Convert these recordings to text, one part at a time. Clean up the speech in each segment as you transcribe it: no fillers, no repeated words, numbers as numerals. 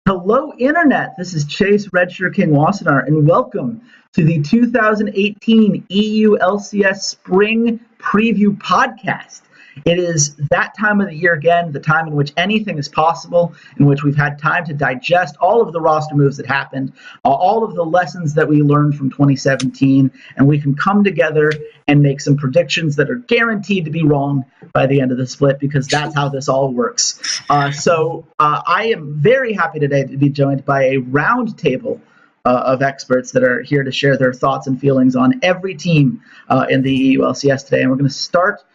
Hello, Internet. This is Chase Redshirt King Wassenaar, and welcome to the 2018 EU LCS Spring Preview Podcast. It is that time of the year again, the time in which anything is possible, in which we've had time to digest all of the roster moves that happened, all of the lessons that we learned from 2017, and we can come together and make some predictions that are guaranteed to be wrong by the end of the split, because that's how this all works. So I am very happy today to be joined by a round table of experts that are here to share their thoughts and feelings on every team in the EU LCS today. And we're going to start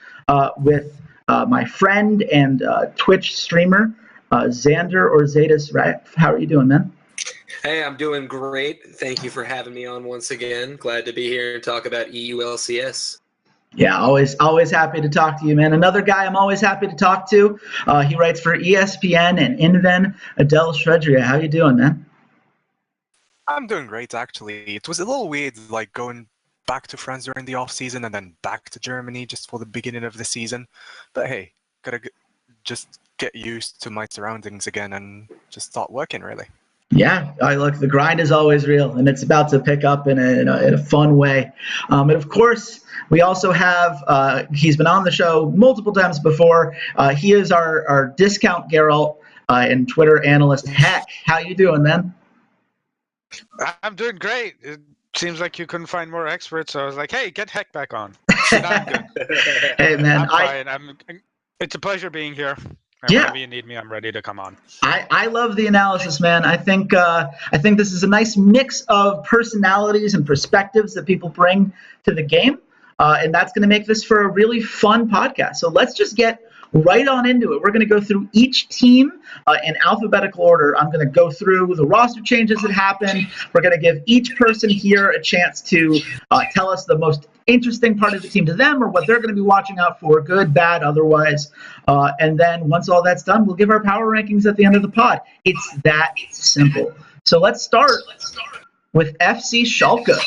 with my friend and Twitch streamer, Xander or Zetas. How are you doing, man? Hey, I'm doing great. Thank you for having me on once again. Glad to be here and talk about EU LCS. Yeah, always happy to talk to you, man. Another guy I'm always happy to talk to. He writes for ESPN and Inven, Adele Shredria. How you doing, man? I'm doing great, actually. It was a little weird, like going back to France during the off-season and then back to Germany just for the beginning of the season. But hey, gotta just get used to my surroundings again and just start working, really. Yeah, look, the grind is always real, and it's about to pick up in a fun way. And of course, we also have, he's been on the show multiple times before. He is our discount Geralt and Twitter analyst, Heck. How you doing, man? I'm doing great. It seems like you couldn't find more experts, so I was like, hey, get Heck back on. I'm good. Hey, man. I'm fine. It's a pleasure being here. And yeah. Whenever you need me, I'm ready to come on. I love the analysis, man. I think this is a nice mix of personalities and perspectives that people bring to the game, and that's going to make this for a really fun podcast. So let's just get right on into it. We're going to go through each team in alphabetical order. I'm going to go through the roster changes that happened. We're going to give each person here a chance to tell us the most interesting part of the team to them, or what they're going to be watching out for, good, bad, otherwise. And then once all that's done, we'll give our power rankings at the end of the pod. It's that simple. So let's start with FC Schalke,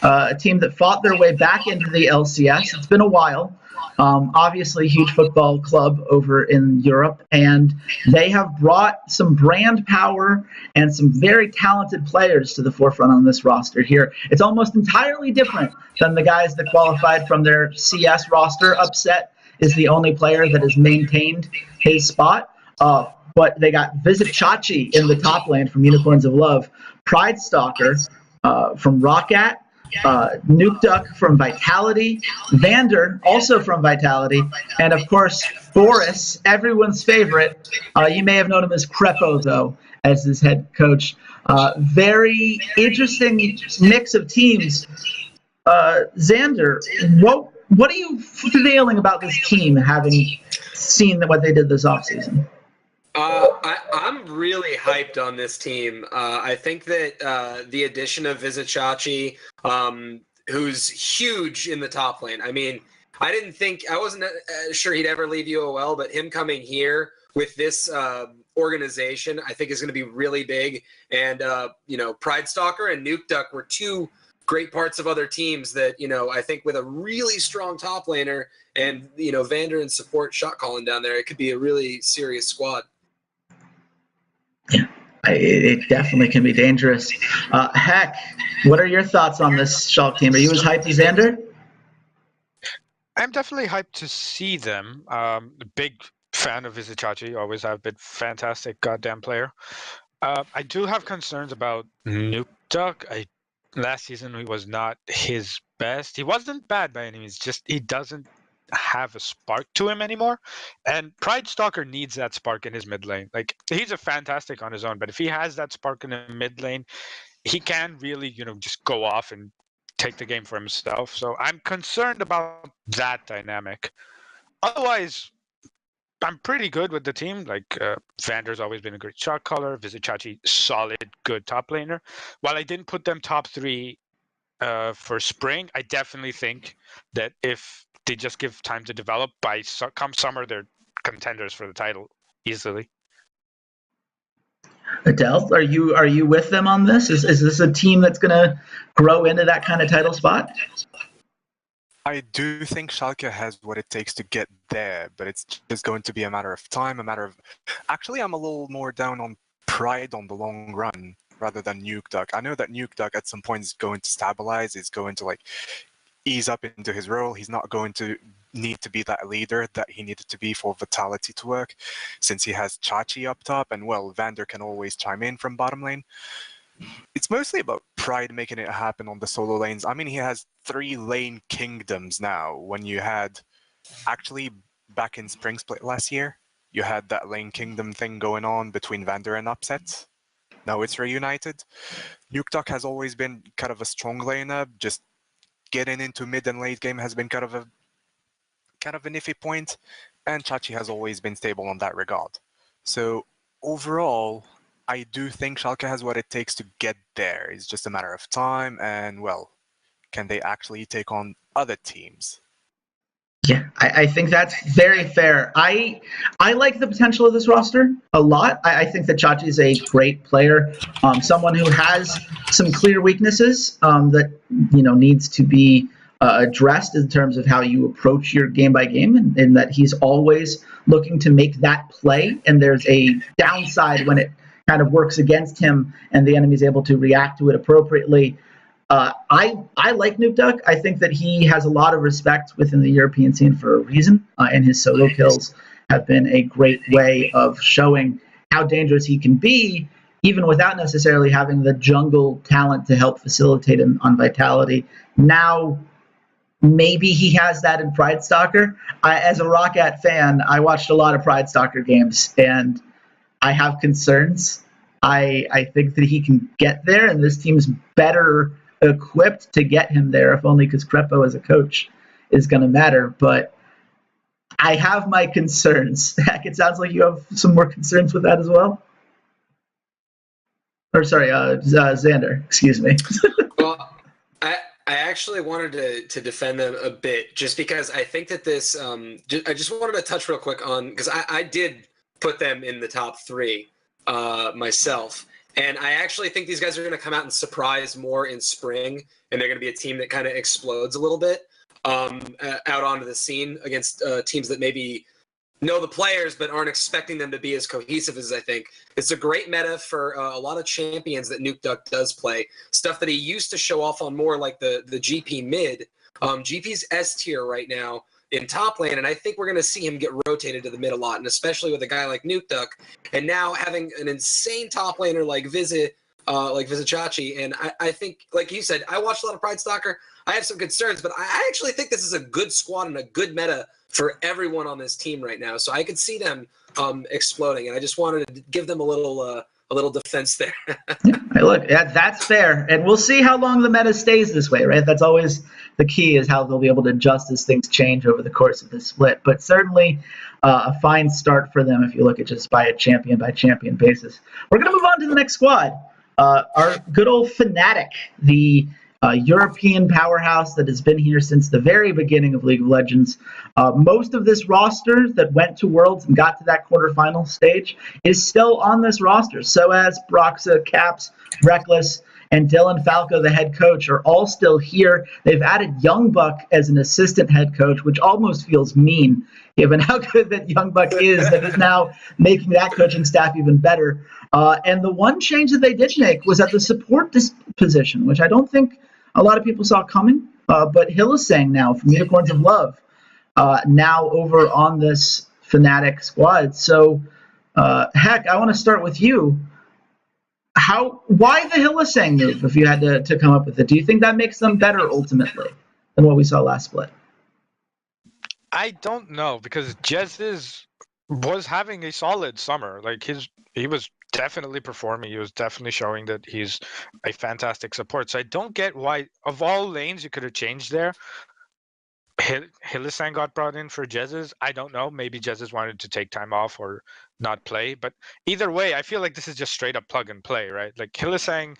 a team that fought their way back into the LCS. It's been a while. Obviously, huge football club over in Europe, and they have brought some brand power and some very talented players to the forefront on this roster here. It's almost entirely different than the guys that qualified from their CS roster. Upset is the only player that has maintained his spot, but they got Visit Chachi in the top lane from Unicorns of Love, Pride Stalker from ROCCAT, Nuke Duck from Vitality, Vander also from Vitality, and of course Boris, everyone's favorite. You may have known him as Crepo, though, as his head coach. Very interesting mix of teams. Xander, what are you feeling about this team, having seen what they did this offseason? I'm really hyped on this team. I think that the addition of Visit Chachi, who's huge in the top lane. I mean, I wasn't sure he'd ever leave UOL, but him coming here with this organization, I think is going to be really big. And, Pride Stalker and Nuke Duck were two great parts of other teams that, I think with a really strong top laner and, Vander and support shot calling down there, it could be a really serious squad. Yeah, it definitely can be dangerous. Heck, what are your thoughts on this Schalke team? Are you as hyped as Xander? I'm definitely hyped to see them. A big fan of Vizicachi, always have been fantastic goddamn player. I do have concerns about Nuke Duck. Last season he was not his best. He wasn't bad by any means, just he doesn't have a spark to him anymore, and Pride Stalker needs that spark in his mid lane. Like, he's a fantastic on his own, but if he has that spark in the mid lane, he can really just go off and take the game for himself. So I'm concerned about that dynamic. Otherwise, I'm pretty good with the team. Like, Vander's always been a great shot caller. Vizicachi, solid, good top laner. While I didn't put them top 3 for spring, I definitely think that if they just give time to develop, come summer, they're contenders for the title easily. Adele, are you with them on this? Is this a team that's going to grow into that kind of title spot? I do think Schalke has what it takes to get there, but it's just going to be a matter of time, Actually, I'm a little more down on Pride on the long run rather than Nuke Duck. I know that Nuke Duck at some point is going to stabilize, is going to like ease up into his role. He's not going to need to be that leader that he needed to be for Vitality to work, since he has Chachi up top, and well, Vander can always chime in from bottom lane. It's mostly about Pride making it happen on the solo lanes. I mean, he has 3 lane kingdoms now, when you had, actually, back in Spring Split last year, you had that lane kingdom thing going on between Vander and Upset. Now it's reunited. Nuke Duck has always been kind of a strong laner, just getting into mid and late game has been kind of an iffy point, and Chachi has always been stable on that regard. So overall, I do think Schalke has what it takes to get there. It's just a matter of time, and well, can they actually take on other teams? Yeah, I think that's very fair. I like the potential of this roster a lot. I think that Chachi is a great player, someone who has some clear weaknesses that needs to be addressed in terms of how you approach your game by game, and that he's always looking to make that play. And there's a downside when it kind of works against him, and the enemy is able to react to it appropriately. I like Nuke Duck. I think that he has a lot of respect within the European scene for a reason, and his solo kills have been a great way of showing how dangerous he can be, even without necessarily having the jungle talent to help facilitate him on Vitality. Now, maybe he has that in Pride Stalker. As a ROCCAT fan, I watched a lot of Pride Stalker games, and I have concerns. I think that he can get there, and this team's better equipped to get him there, if only because Crepo as a coach is going to matter. But I have my concerns. Heck, it sounds like you have some more concerns with that as well. Or sorry, Xander, excuse me. Well, I actually wanted to defend them a bit, just because I think that this. I just wanted to touch real quick on, because I did put them in the top 3 myself. And I actually think these guys are going to come out and surprise more in spring, and they're going to be a team that kind of explodes a little bit out onto the scene against teams that maybe know the players but aren't expecting them to be as cohesive as I think. It's a great meta for a lot of champions that Nuke Duck does play, stuff that he used to show off on more like the GP mid. GP's S tier right now in top lane, and I think we're going to see him get rotated to the mid a lot, and especially with a guy like Nuke Duck, and now having an insane top laner like Vizichachi, and I think, like you said, I watched a lot of Pride Stalker. I have some concerns, but I actually think this is a good squad and a good meta for everyone on this team right now, so I could see them exploding, and I just wanted to give them a little defense there. Hey, look, that's fair, and we'll see how long the meta stays this way, right? That's always the key, is how they'll be able to adjust as things change over the course of this split. But certainly a fine start for them if you look at just by champion basis. We're going to move on to the next squad. Our good old Fnatic, the European powerhouse that has been here since the very beginning of League of Legends. Most of this roster that went to Worlds and got to that quarterfinal stage is still on this roster. So as Broxa, Caps, Reckless, and Dylan Falco, the head coach, are all still here. They've added Young Buck as an assistant head coach, which almost feels mean, given how good that Young Buck is, that is now making that coaching staff even better. And the one change that they did make was at the support position, which I don't think a lot of people saw coming. But Hillisang now from Unicorns of Love, now over on this Fnatic squad. So, Heck, I want to start with you. Why the Hillisang move, if you had to come up with it? Do you think that makes them better ultimately than what we saw last split? I don't know, because Jez was having a solid summer. Like he was definitely performing. He was definitely showing that he's a fantastic support. So I don't get why, of all lanes you could have changed there, Hillisang got brought in for Jez's. I don't know. Maybe Jez's wanted to take time off or not play. But either way, I feel like this is just straight up plug and play, right? Like Hillisang,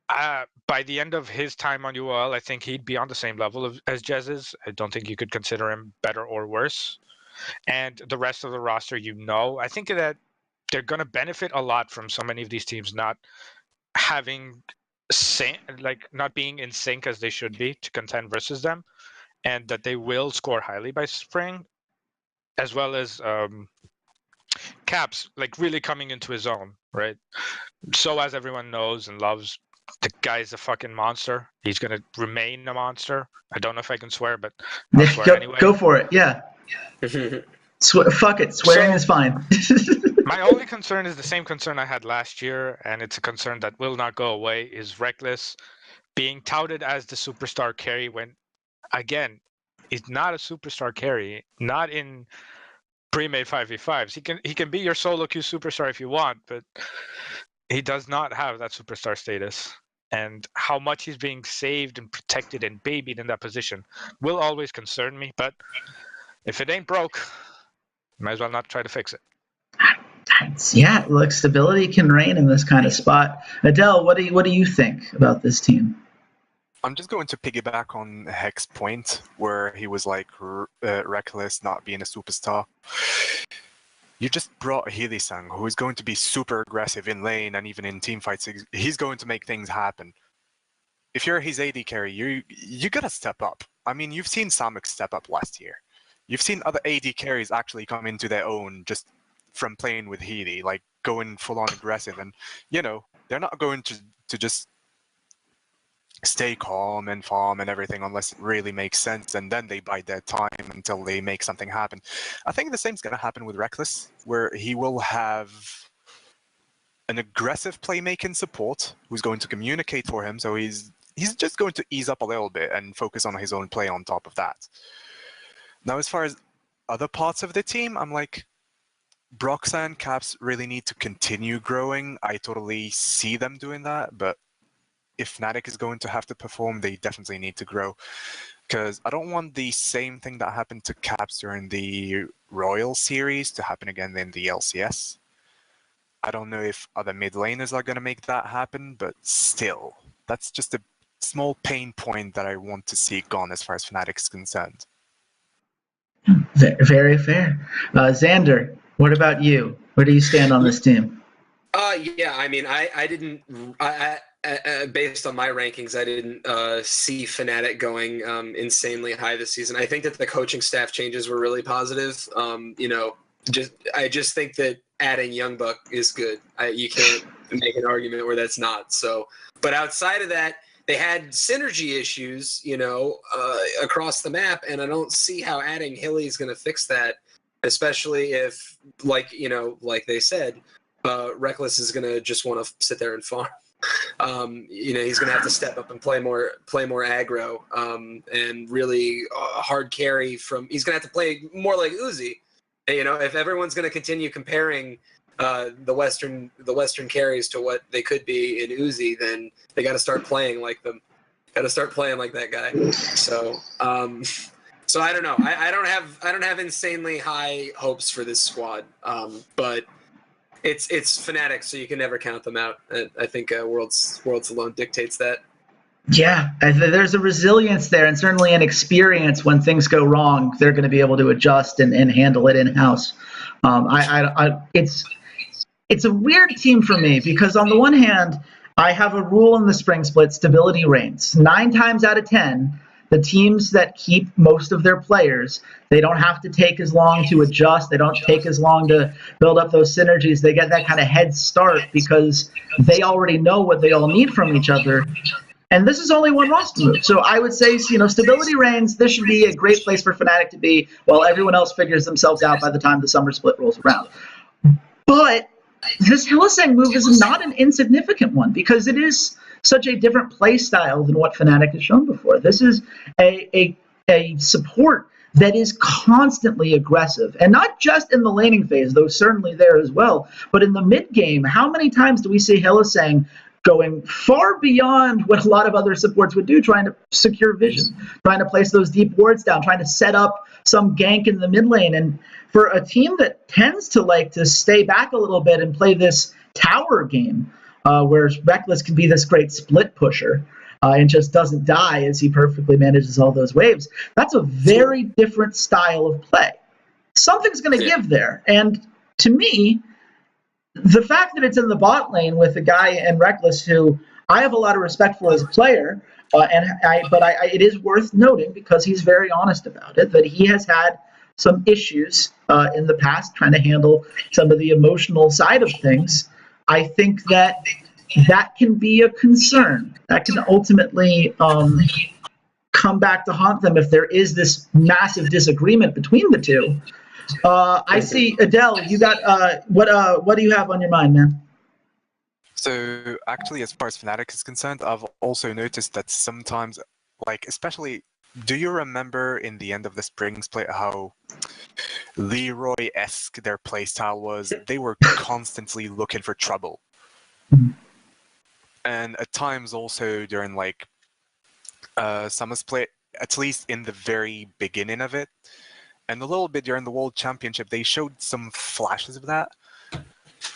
by the end of his time on UL, I think he'd be on the same level as Jez's. I don't think you could consider him better or worse. And the rest of the roster, I think that they're going to benefit a lot from so many of these teams not having not being in sync as they should be to contend versus them, and that they will score highly by spring, as well as Caps like really coming into his own. right? So as everyone knows and loves, the guy's a fucking monster. He's gonna remain a monster. I don't know if I can swear, but I'll swear anyway. Go for it. Yeah. Fuck it. Swearing is fine. My only concern is the same concern I had last year, and it's a concern that will not go away, is Reckless being touted as the superstar carry when, again, he's not a superstar carry, not in pre-made 5v5s. He can be your solo queue superstar if you want, but he does not have that superstar status. And how much he's being saved and protected and babied in that position will always concern me, but if it ain't broke, might as well not try to fix it. Yeah, look, stability can reign in this kind of spot. Adele, what do you think about this team? I'm just going to piggyback on Heck's point, where he was like Reckless not being a superstar. You just brought Healy-sang, who is going to be super aggressive in lane and even in team fights. He's going to make things happen. If you're his AD carry, you gotta step up. I mean, you've seen Samek step up last year. You've seen other AD carries actually come into their own just from playing with Healy, like going full-on aggressive. And, you know, they're not going to just stay calm and farm and everything unless it really makes sense, and then they bide their time until they make something happen. I think the same's going to happen with Reckless, where he will have an aggressive playmaking support who's going to communicate for him, so he's just going to ease up a little bit and focus on his own play on top of that. Now, as far as other parts of the team, I'm like, Broxah and Caps really need to continue growing. I totally see them doing that, but if Fnatic is going to have to perform, they definitely need to grow. Because I don't want the same thing that happened to Caps during the Royal series to happen again in the LCS. I don't know if other mid laners are going to make that happen, but still, that's just a small pain point that I want to see gone as far as Fnatic is concerned. Very fair. Xander, what about you? Where do you stand on this team? Yeah, I mean, I didn't. Based on my rankings, I didn't see Fnatic going insanely high this season. I think that the coaching staff changes were really positive. I just think that adding Youngbuck is good. You can't make an argument where that's not. So, but outside of that, they had synergy issues, across the map, and I don't see how adding Hilly is going to fix that, especially if, like they said, Reckless is going to just want to sit there and farm. He's going to have to step up and play more aggro, and really hard carry from. He's going to have to play more like Uzi. If everyone's going to continue comparing the Western carries to what they could be in Uzi, then they got to start playing like them. Got to start playing like that guy. So I don't know. I don't have insanely high hopes for this squad, but. It's Fnatic, so you can never count them out. I think Worlds alone dictates that. Yeah, there's a resilience there, and certainly an experience when things go wrong. They're going to be able to adjust and handle it in-house. It's a weird team for me because on the one hand, I have a rule in the spring split: stability reigns. 9 times out of 10, the teams that keep most of their players, they don't have to take as long to adjust. They don't take as long to build up those synergies. They get that kind of head start because they already know what they all need from each other. And this is only one roster move. So I would say, stability reigns. This should be a great place for Fnatic to be while everyone else figures themselves out by the time the summer split rolls around. But this Hylissang move is not an insignificant one because it is such a different play style than what Fnatic has shown before. This is a support that is constantly aggressive, and not just in the laning phase, though certainly there as well, but in the mid game. How many times do we see Hylissang going far beyond what a lot of other supports would do, trying to secure vision, trying to place those deep wards down, trying to set up some gank in the mid lane? And for a team that tends to like to stay back a little bit and play this tower game, where Reckless can be this great split pusher and just doesn't die as he perfectly manages all those waves. That's a very different style of play. Something's going to give there. And to me, the fact that it's in the bot lane with a guy in Reckless who I have a lot of respect for as a player, but it is worth noting, because he's very honest about it, that he has had some issues in the past trying to handle some of the emotional side of things. I think that can be a concern. That can ultimately come back to haunt them if there is this massive disagreement between the two. I see, Adele, you got what do you have on your mind, man? So actually, as far as Fnatic is concerned, I've also noticed that sometimes, like especially, do you remember in the end of the spring split how Leroy-esque their playstyle was? They were constantly looking for trouble. And at times also during like summer split, at least in the very beginning of it, and a little bit during the World Championship, they showed some flashes of that.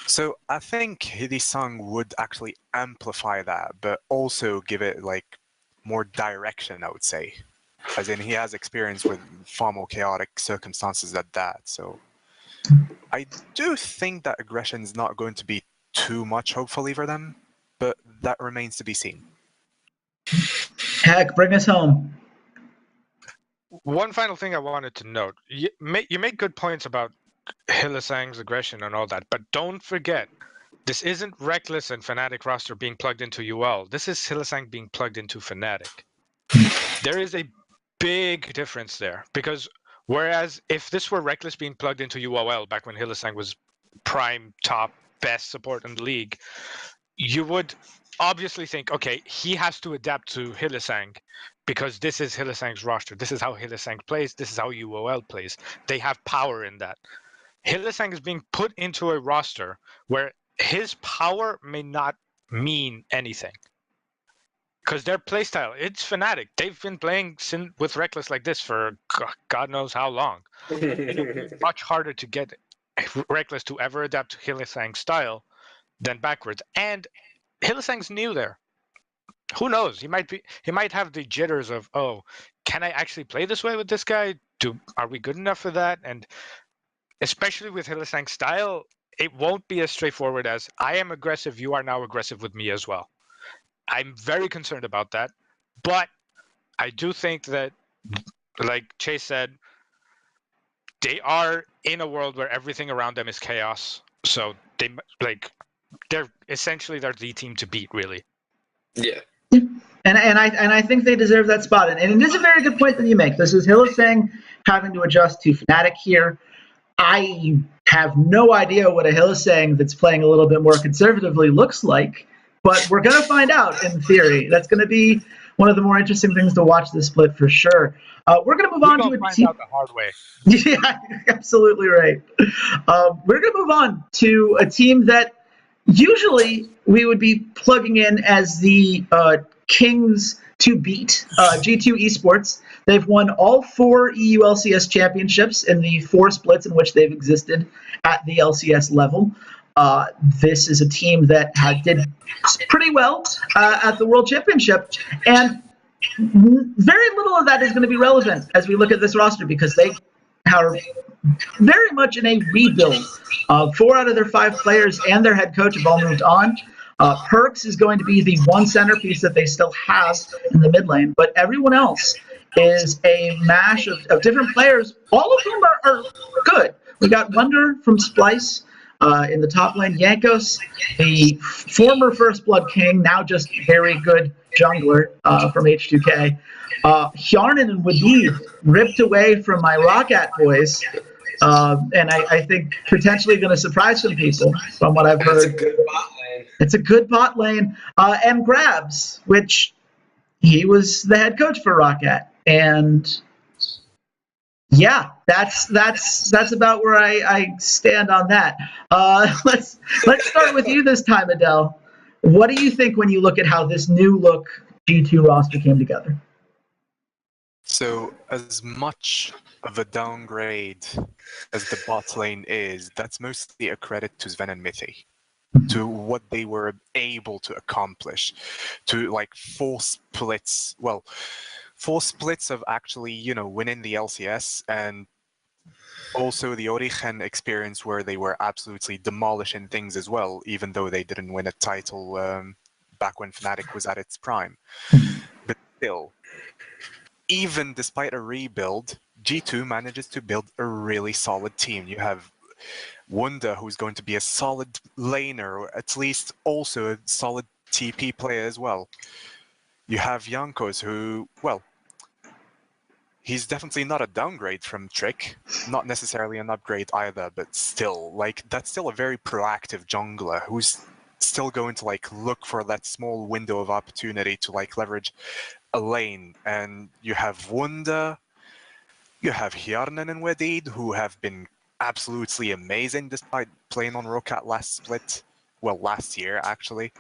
So I think Hidisang would actually amplify that, but also give it like more direction, I would say. As in, he has experience with far more chaotic circumstances than that. So I do think that aggression is not going to be too much, hopefully, for them, but that remains to be seen. Heck, bring us home. One final thing I wanted to note: you make good points about Hylissang's aggression and all that, but don't forget, this isn't Reckless and Fnatic roster being plugged into UL. This is Hylissang being plugged into Fnatic. There is a big difference there, because whereas if this were Reckless being plugged into UOL back when Hylissang was prime top best support in the league, you would obviously think, okay, he has to adapt to Hylissang because this is Hylissang's roster. This is how Hylissang plays. This is how UOL plays. They have power in that. Hylissang is being put into a roster where his power may not mean anything. Because their playstyle, it's Fnatic. They've been playing with Reckless like this for God knows how long. It's much harder to get Reckless to ever adapt to Hylissang's style than backwards. And Hylissang's new there. Who knows? He might have the jitters of, oh, can I actually play this way with this guy? Are we good enough for that? And especially with Hylissang's style, it won't be as straightforward as I am aggressive, you are now aggressive with me as well. I'm very concerned about that, but I do think that, like Chase said, they are in a world where everything around them is chaos. So they're essentially the team to beat, really. Yeah. And I think they deserve that spot. And it is a very good point that you make. This is Hylissang having to adjust to Fnatic here. I have no idea what a Hylissang that's playing a little bit more conservatively looks like, but we're going to find out in theory. That's going to be one of the more interesting things to watch this split for sure. We're going to move on to a team. Out the hard way. Yeah, absolutely right. We're going to move on to a team that usually we would be plugging in as the kings to beat, G2 Esports. They've won all 4 EU LCS championships in the 4 splits in which they've existed at the LCS level. This is a team that did pretty well at the World Championship, and very little of that is going to be relevant as we look at this roster because they are very much in a rebuild. 4 out of their 5 players and their head coach have all moved on. Perks is going to be the one centerpiece that they still have in the mid lane, but everyone else is a mash of different players, all of whom are good. We got Wonder from Splyce in the top lane, Yankos, the former First Blood King, now just very good jungler from H2K. Hjarnan and Wadid ripped away from my ROCCAT boys, and I think potentially going to surprise some people from what I've heard. It's a good bot lane. It's a good bot lane. And Grabs, which he was the head coach for ROCCAT. And yeah, that's about where I stand on that. Let's start with you this time, Adele. What do you think when you look at how this new look G2 roster came together? So as much of a downgrade as the bot lane is, that's mostly a credit to Sven and Mithy, to what they were able to accomplish, to like 4 splits of actually, winning the LCS, and also the Origen experience where they were absolutely demolishing things as well, even though they didn't win a title back when Fnatic was at its prime. But still, even despite a rebuild, G2 manages to build a really solid team. You have Wunda, who's going to be a solid laner, or at least also a solid TP player as well. You have Jankos, who, well, he's definitely not a downgrade from Trick, not necessarily an upgrade either, but still, like, that's still a very proactive jungler who's still going to, like, look for that small window of opportunity to, like, leverage a lane. And you have Wunda, you have Hjarnan and Wadid, who have been absolutely amazing despite playing on ROCCAT last year, actually.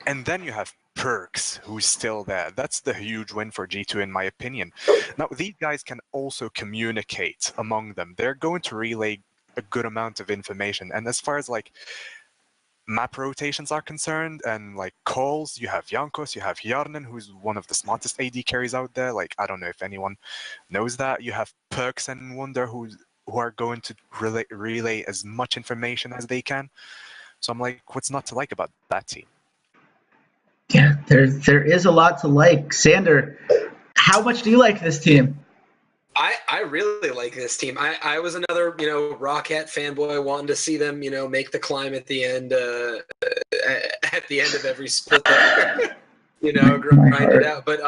And then you have Perks, who's still there. That's the huge win for G2, in my opinion. Now, these guys can also communicate among them. They're going to relay a good amount of information. And as far as, like, map rotations are concerned and, like, calls, you have Jankos, you have Hjarnan, who's one of the smartest AD carries out there. Like, I don't know if anyone knows that. You have Perks and Wonder, who are going to relay as much information as they can. So I'm like, what's not to like about that team? Yeah, there is a lot to like. Sander, how much do you like this team? I really like this team. I was another, ROCCAT fanboy wanting to see them, make the climb at the end of every split, grind it out. But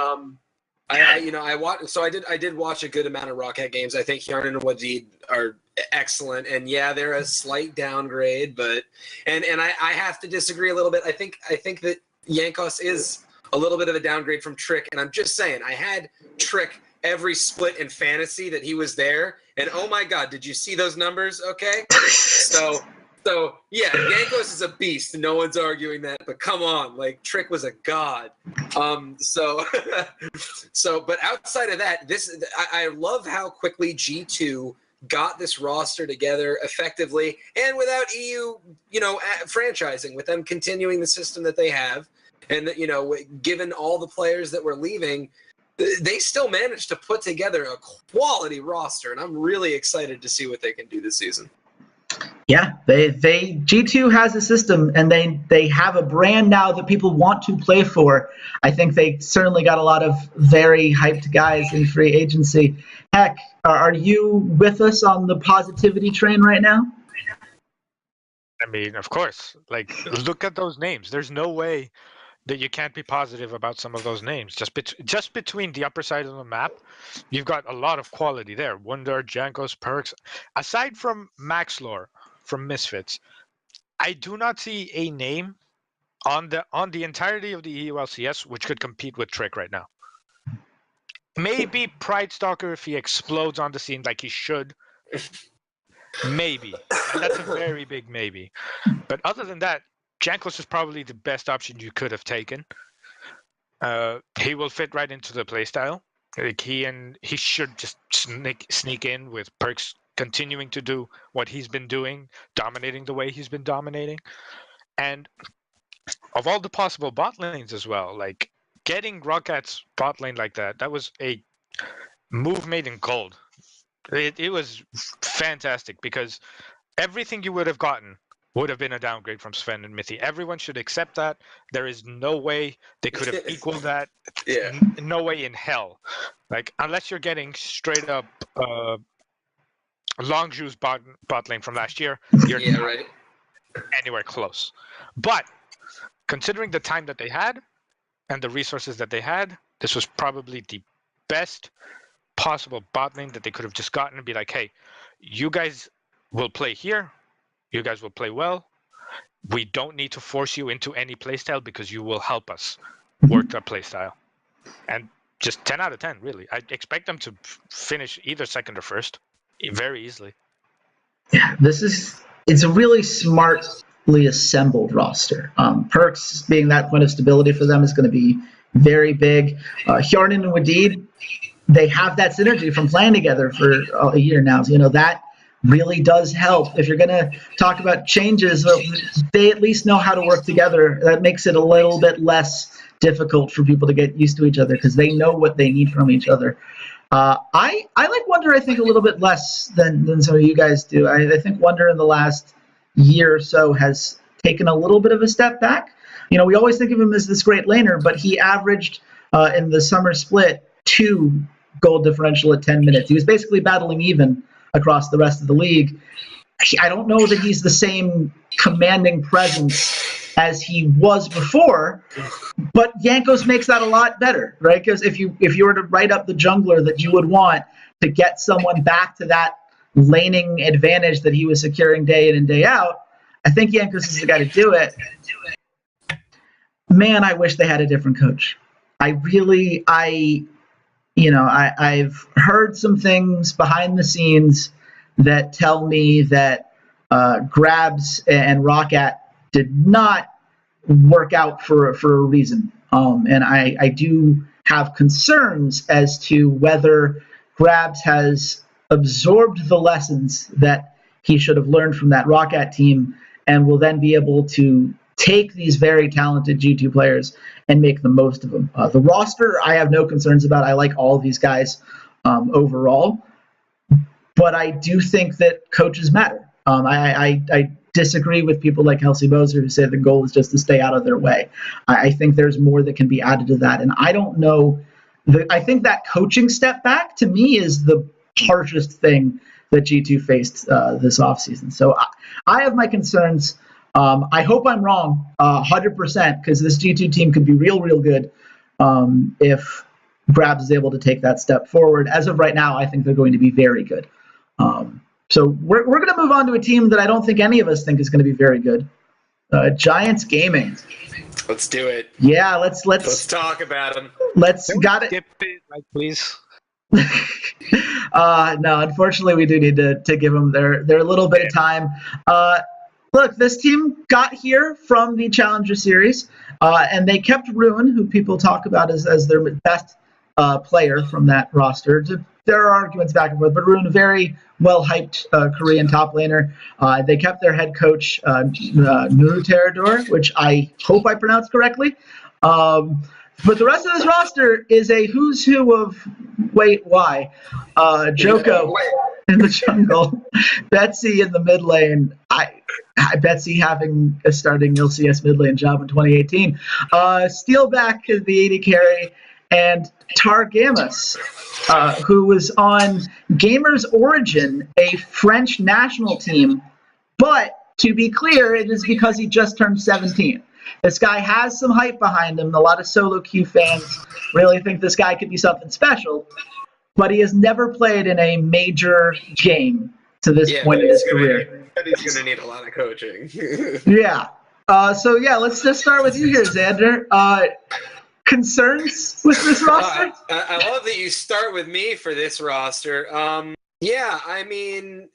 I watched. So I did watch a good amount of ROCCAT games. I think Hjarnan and Wadid are excellent, and yeah, they're a slight downgrade, but and I have to disagree a little bit. I think that Jankos is a little bit of a downgrade from Trick, and I'm just saying, I had Trick every split in fantasy that he was there, and oh my god, did you see those numbers? Okay, so yeah, Jankos is a beast, no one's arguing that, but come on, like, Trick was a god. So but outside of that, I love how quickly G2 got this roster together effectively and without EU franchising, with them continuing the system that they have, and given all the players that were leaving, they still managed to put together a quality roster, and I'm really excited to see what they can do this season. Yeah, they G2 has a system, and they have a brand now that people want to play for. I think they certainly got a lot of very hyped guys in free agency. Heck, are you with us on the positivity train right now? I mean, of course. Like, look at those names. There's no way that you can't be positive about some of those names. Just between the upper side of the map, you've got a lot of quality there. Wonder, Jankos, Perks. Aside from Maxlore from Misfits, I do not see a name on the entirety of the EU LCS which could compete with Trick right now. Maybe Pride Stalker if he explodes on the scene like he should. Maybe. That's a very big maybe. But other than that, Jankos is probably the best option you could have taken. He will fit right into the playstyle. Like, he should just sneak in with Perks continuing to do what he's been doing, dominating the way he's been dominating. And of all the possible bot lanes as well, like, getting ROCCAT's bot lane like that was a move made in gold. It was fantastic, because everything you would have gotten would have been a downgrade from Sven and Mithy. Everyone should accept that. There is no way they could have equaled that. Yeah. No way in hell. Like, unless you're getting straight up Longju's bot lane from last year, you're not right. anywhere close. But considering the time that they had and the resources that they had, this was probably the best possible bot lane that they could have just gotten and be like, hey, you guys will play here. You guys will play well. We don't need to force you into any playstyle because you will help us work that playstyle. And just 10 out of 10, really. I expect them to finish either second or first very easily. Yeah, it's a really smartly assembled roster. Perks being that point of stability for them is going to be very big. Hjarnan and Wadid, they have that synergy from playing together for a year now. So, that really does help. If you're going to talk about changes, they at least know how to work together. That makes it a little bit less difficult for people to get used to each other because they know what they need from each other. I like Wonder, I think, a little bit less than some of you guys do. I think Wonder in the last year or so has taken a little bit of a step back. We always think of him as this great laner, but he averaged in the summer split 2 gold differential at 10 minutes. He was basically battling even across the rest of the league. I don't know that he's the same commanding presence as he was before, but Jankos makes that a lot better, right? Because if you were to write up the jungler that you would want to get someone back to that laning advantage that he was securing day in and day out, I think Jankos is the guy to do it. Man, I wish they had a different coach. I've heard some things behind the scenes that tell me that Grabs and ROCCAT did not work out for a reason. And I do have concerns as to whether Grabs has absorbed the lessons that he should have learned from that ROCCAT team and will then be able to take these very talented G2 players and make the most of them. The roster, I have no concerns about. I like all of these guys overall. But I do think that coaches matter. I disagree with people like Kelsey Moser who say the goal is just to stay out of their way. I think there's more that can be added to that. And I don't know. I think that coaching step back, to me, is the harshest thing that G2 faced this offseason. So I have my concerns. I hope I'm wrong 100%, because this G2 team could be real good if Grabs is able to take that step forward. As of right now, I think they're going to be very good. So we're going to move on to a team that I don't think any of us think is going to be very good. Giants Gaming. Let's do it. Yeah, let's talk about them. Got it. Skip it, please. No, unfortunately, we do need to give them their little bit of time. Look, this team got here from the Challenger Series, and they kept Ruin, who people talk about as their best player from that roster. There are arguments back and forth, but Ruin, a very well-hyped Korean top laner. They kept their head coach, Nuruterador, which I hope I pronounced correctly. But the rest of this roster is a who's who of why. Joko in the jungle, Betsy in the mid lane. Betsy having a starting LCS mid lane job in 2018. Steelback is the AD carry, and Targamas, who was on Gamers Origin, a French national team. But to be clear, it is because he just turned 17. This guy has some hype behind him. A lot of solo queue fans really think this guy could be something special, but he has never played in a major game to this point in his career. He's going to need a lot of coaching. Yeah. Let's just start with you here, Xander. Concerns with this roster? I love that you start with me for this roster. I mean,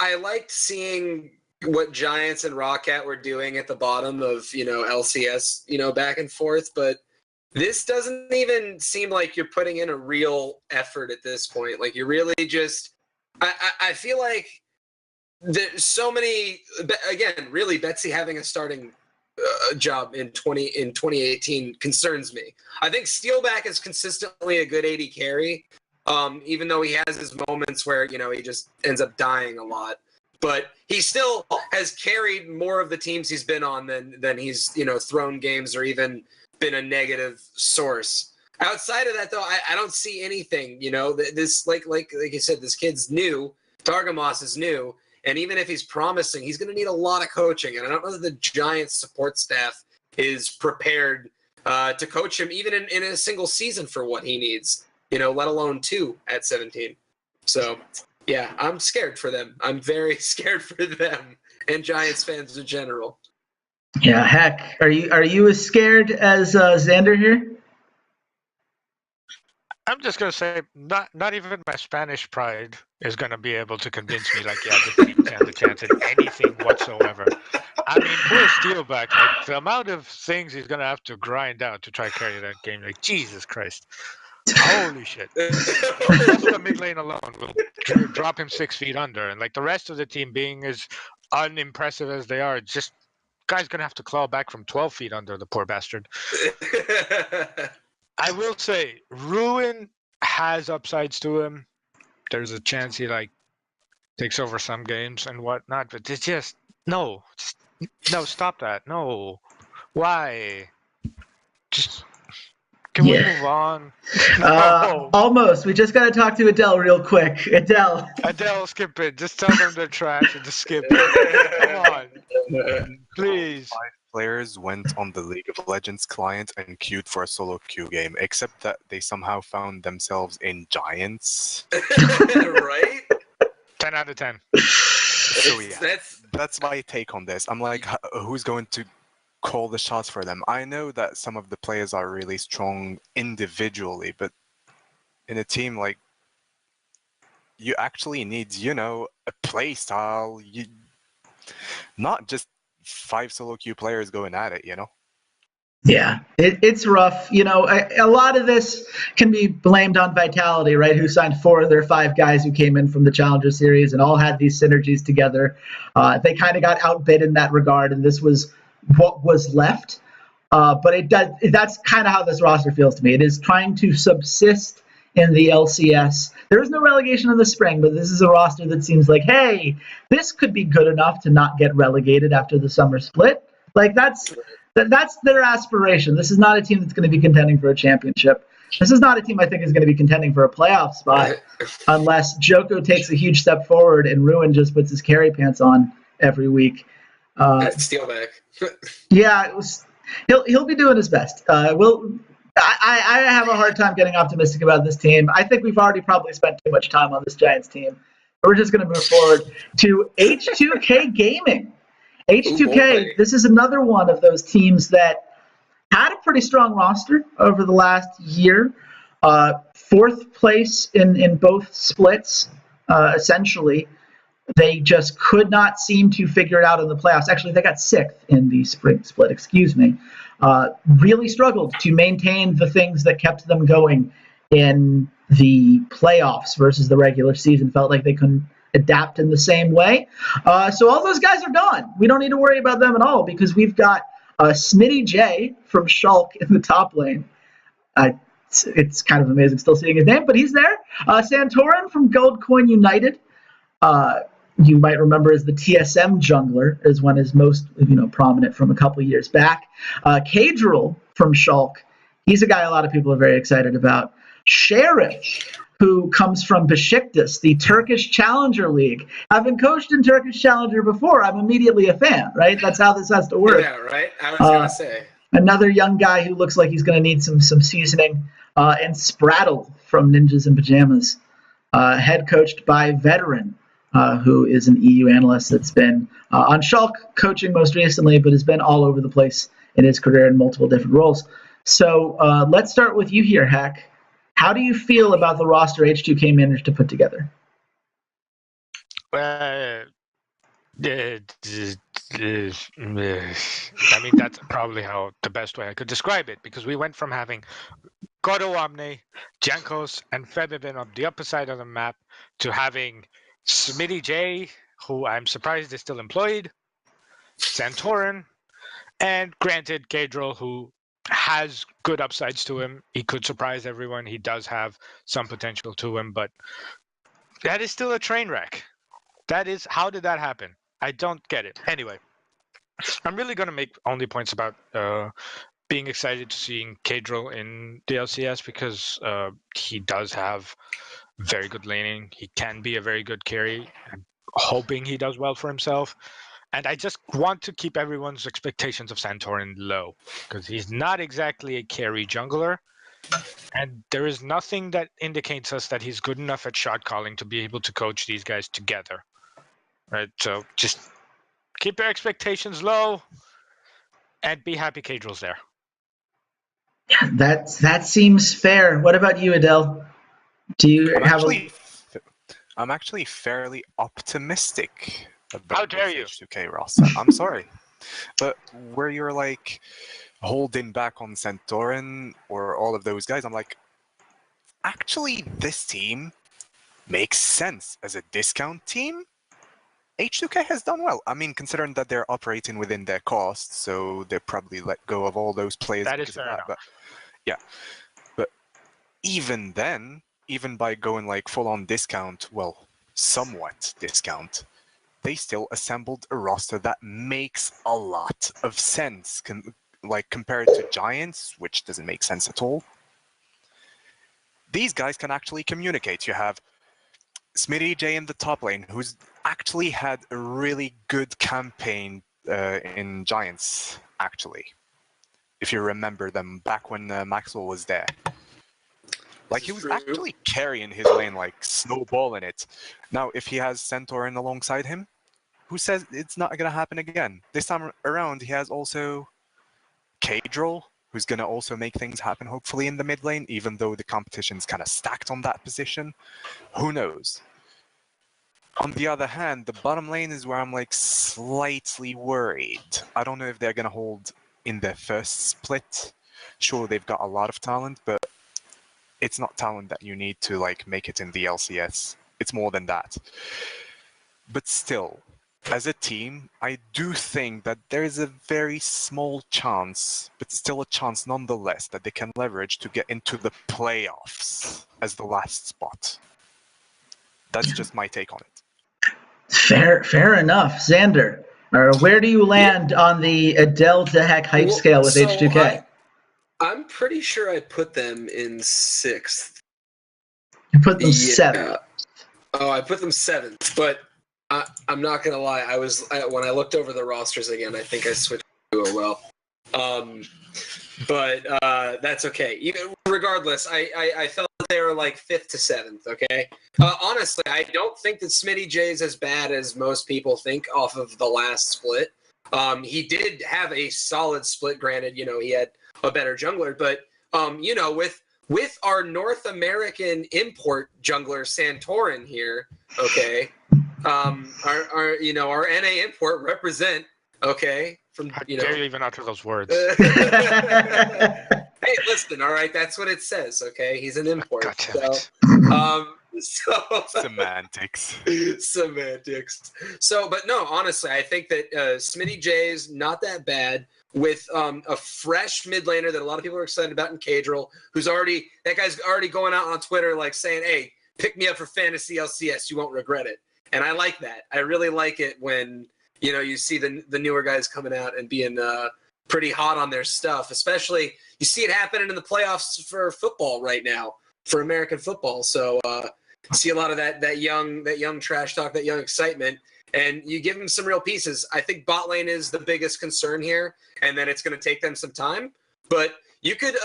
I liked seeing what Giants and ROCCAT were doing at the bottom of, LCS, back and forth, but this doesn't even seem like you're putting in a real effort at this point. Like, you're really just, I feel like there's so many, again, really Betsy having a starting job in 2018 concerns me. I think Steelback is consistently a good AD carry, even though he has his moments where, he just ends up dying a lot. But he still has carried more of the teams he's been on than he's, thrown games or even been a negative source. Outside of that, though, I don't see anything. This like I said, this kid's new. Targamas is new, and even if he's promising, he's going to need a lot of coaching. And I don't know that the Giants support staff is prepared to coach him even in a single season for what he needs. Let alone 2 at 17. So. Yeah, I'm scared for them. I'm very scared for them and Giants fans in general. Yeah, heck. Are you as scared as Xander here? I'm just gonna say, not even my Spanish pride is gonna be able to convince me. Like, yeah, this team stands a chance at anything whatsoever. I mean, poor Steelback. Like, the amount of things he's gonna have to grind out to try to carry that game. Like, Jesus Christ. Holy shit. Just the mid lane alone will drop him 6 feet under. And like the rest of the team being as unimpressive as they are, just guy's going to have to claw back from 12 feet under, the poor bastard. I will say, Ruin has upsides to him. There's a chance he takes over some games and whatnot, but it's just, no, stop that. No. Why? Just Can we Yeah. move on? No. Almost. We just got to talk to Adele real quick. Adele. Adele, skip it. Just tell them they're trash and just skip it. Come on. Please. 5 players went on the League of Legends client and queued for a solo queue game, except that they somehow found themselves in Giants. Right? 10 out of 10. So yeah, That's that's my take on this. I'm like, who's going to call the shots for them? I know that some of the players are really strong individually, but in a team, like, you actually need, a play style. Not just 5 solo queue players going at it, Yeah, it's rough. A lot of this can be blamed on Vitality, right? Who signed 4 of their 5 guys who came in from the Challenger Series and all had these synergies together. They kind of got outbid in that regard, and this was what was left. But that's kind of how this roster feels to me. It is trying to subsist in the LCS. There is no relegation in the spring, but this is a roster that seems like, hey, this could be good enough to not get relegated after the summer split. Like that's their aspiration. This is not a team that's going to be contending for a championship. This is not a team I think is going to be contending for a playoff spot unless Joko takes a huge step forward and Ruin just puts his carry pants on every week. steal back. Yeah, he'll be doing his best. I have a hard time getting optimistic about this team. I think we've already probably spent too much time on this Giants team. We're just going to move forward to H2K Gaming. H2K, this is another one of those teams that had a pretty strong roster over the last year. 4th place in both splits, essentially. They just could not seem to figure it out in the playoffs. Actually, they got 6th in the spring split, excuse me. Really struggled to maintain the things that kept them going in the playoffs versus the regular season. Felt like they couldn't adapt in the same way. So all those guys are gone. We don't need to worry about them at all because we've got Smitty J from Schalke in the top lane. It's kind of amazing still seeing his name, but he's there. Santorin from Gold Coin United. You might remember as the TSM jungler is one is most prominent from a couple years back. Kadril from Schalke. He's a guy a lot of people are very excited about. Sheriff, who comes from Besiktas, the Turkish Challenger League. Having coached in Turkish Challenger before, I'm immediately a fan, right? That's how this has to work. Yeah, right? I was going to say. Another young guy who looks like he's going to need some seasoning. And Sprattle from Ninjas in Pajamas, head coached by veteran, who is an EU analyst that's been on Schalke coaching most recently, but has been all over the place in his career in multiple different roles. So let's start with you here, Hack. How do you feel about the roster H2K managed to put together? I mean, that's probably the best way I could describe it, because we went from having Godo Omni, Jankos, and Febibin on the upper side of the map to having Smitty J, who I'm surprised is still employed, Santorin, and granted Kadril, who has good upsides to him. He could surprise everyone. He does have some potential to him, but that is still a train wreck. How did that happen? I don't get it. Anyway, I'm really going to make only points about being excited to seeing Kadril in the LCS because he does have very good laning. He can be a very good carry. I'm hoping he does well for himself. And I just want to keep everyone's expectations of Santorin low because he's not exactly a carry jungler. And there is nothing that indicates us that he's good enough at shot calling to be able to coach these guys together. Right? So just keep your expectations low and be happy Kadril's there. Yeah, that seems fair. What about you, Adele? Do you I'm actually fairly optimistic about How dare you? H2K roster. I'm sorry. But where you're like holding back on Santorin or all of those guys, I'm like, actually, this team makes sense as a discount team. H2K has done well. I mean, considering that they're operating within their costs, so they probably let go of all those players. That is fair enough. But yeah, but even then, even by going like full-on discount, well, somewhat discount, they still assembled a roster that makes a lot of sense. Compared to Giants, which doesn't make sense at all. these guys can actually communicate. You have Smitty J in the top lane, who's actually had a really good campaign in Giants, actually. If you remember them back when Maxwell was there. Like, he was actually carrying his lane, like, snowballing it. Now, if he has Centaur in alongside him, who says it's not going to happen again? This time around, he has also Kadril, who's going to also make things happen, hopefully, in the mid lane, even though the competition's kind of stacked on that position. Who knows? On the other hand, the bottom lane is where I'm, like, slightly worried. I don't know if they're going to hold in their first split. Sure, they've got a lot of talent, but it's not talent that you need to, like, make it in the LCS. It's more than that. But still, as a team, I do think that there is a very small chance, but still a chance nonetheless, that they can leverage to get into the playoffs as the last spot. That's just my take on it. Fair enough. Xander, where do you land on the Adele to Heck hype scale with H2K? I'm pretty sure I put them in 6th. You put them 7th. Oh, I put them 7th, but I'm not gonna lie. When I looked over the rosters again, I think I switched to it well. But that's okay. Regardless, I felt they were like 5th to 7th. Okay. Honestly, I don't think that Smitty J is as bad as most people think off of the last split. He did have a solid split. Granted, he had a better jungler, but with our North American import jungler Santorin here, okay, our NA import represent, okay, from How dare you even utter those words? Hey, listen, all right, that's what it says, okay? He's an import. God damn it. So Semantics. Semantics. So, but no, honestly, I think that Smitty J is not that bad with a fresh mid laner that a lot of people are excited about in Kadril, that guy's already going out on Twitter like saying, hey, pick me up for fantasy LCS, you won't regret it. And I like that. I really like it when, you see the newer guys coming out and being pretty hot on their stuff, especially you see it happening in the playoffs for football right now, for American football. So see a lot of that young trash talk, that young excitement, and you give them some real pieces. I think bot lane is the biggest concern here, and then it's going to take them some time. But you could,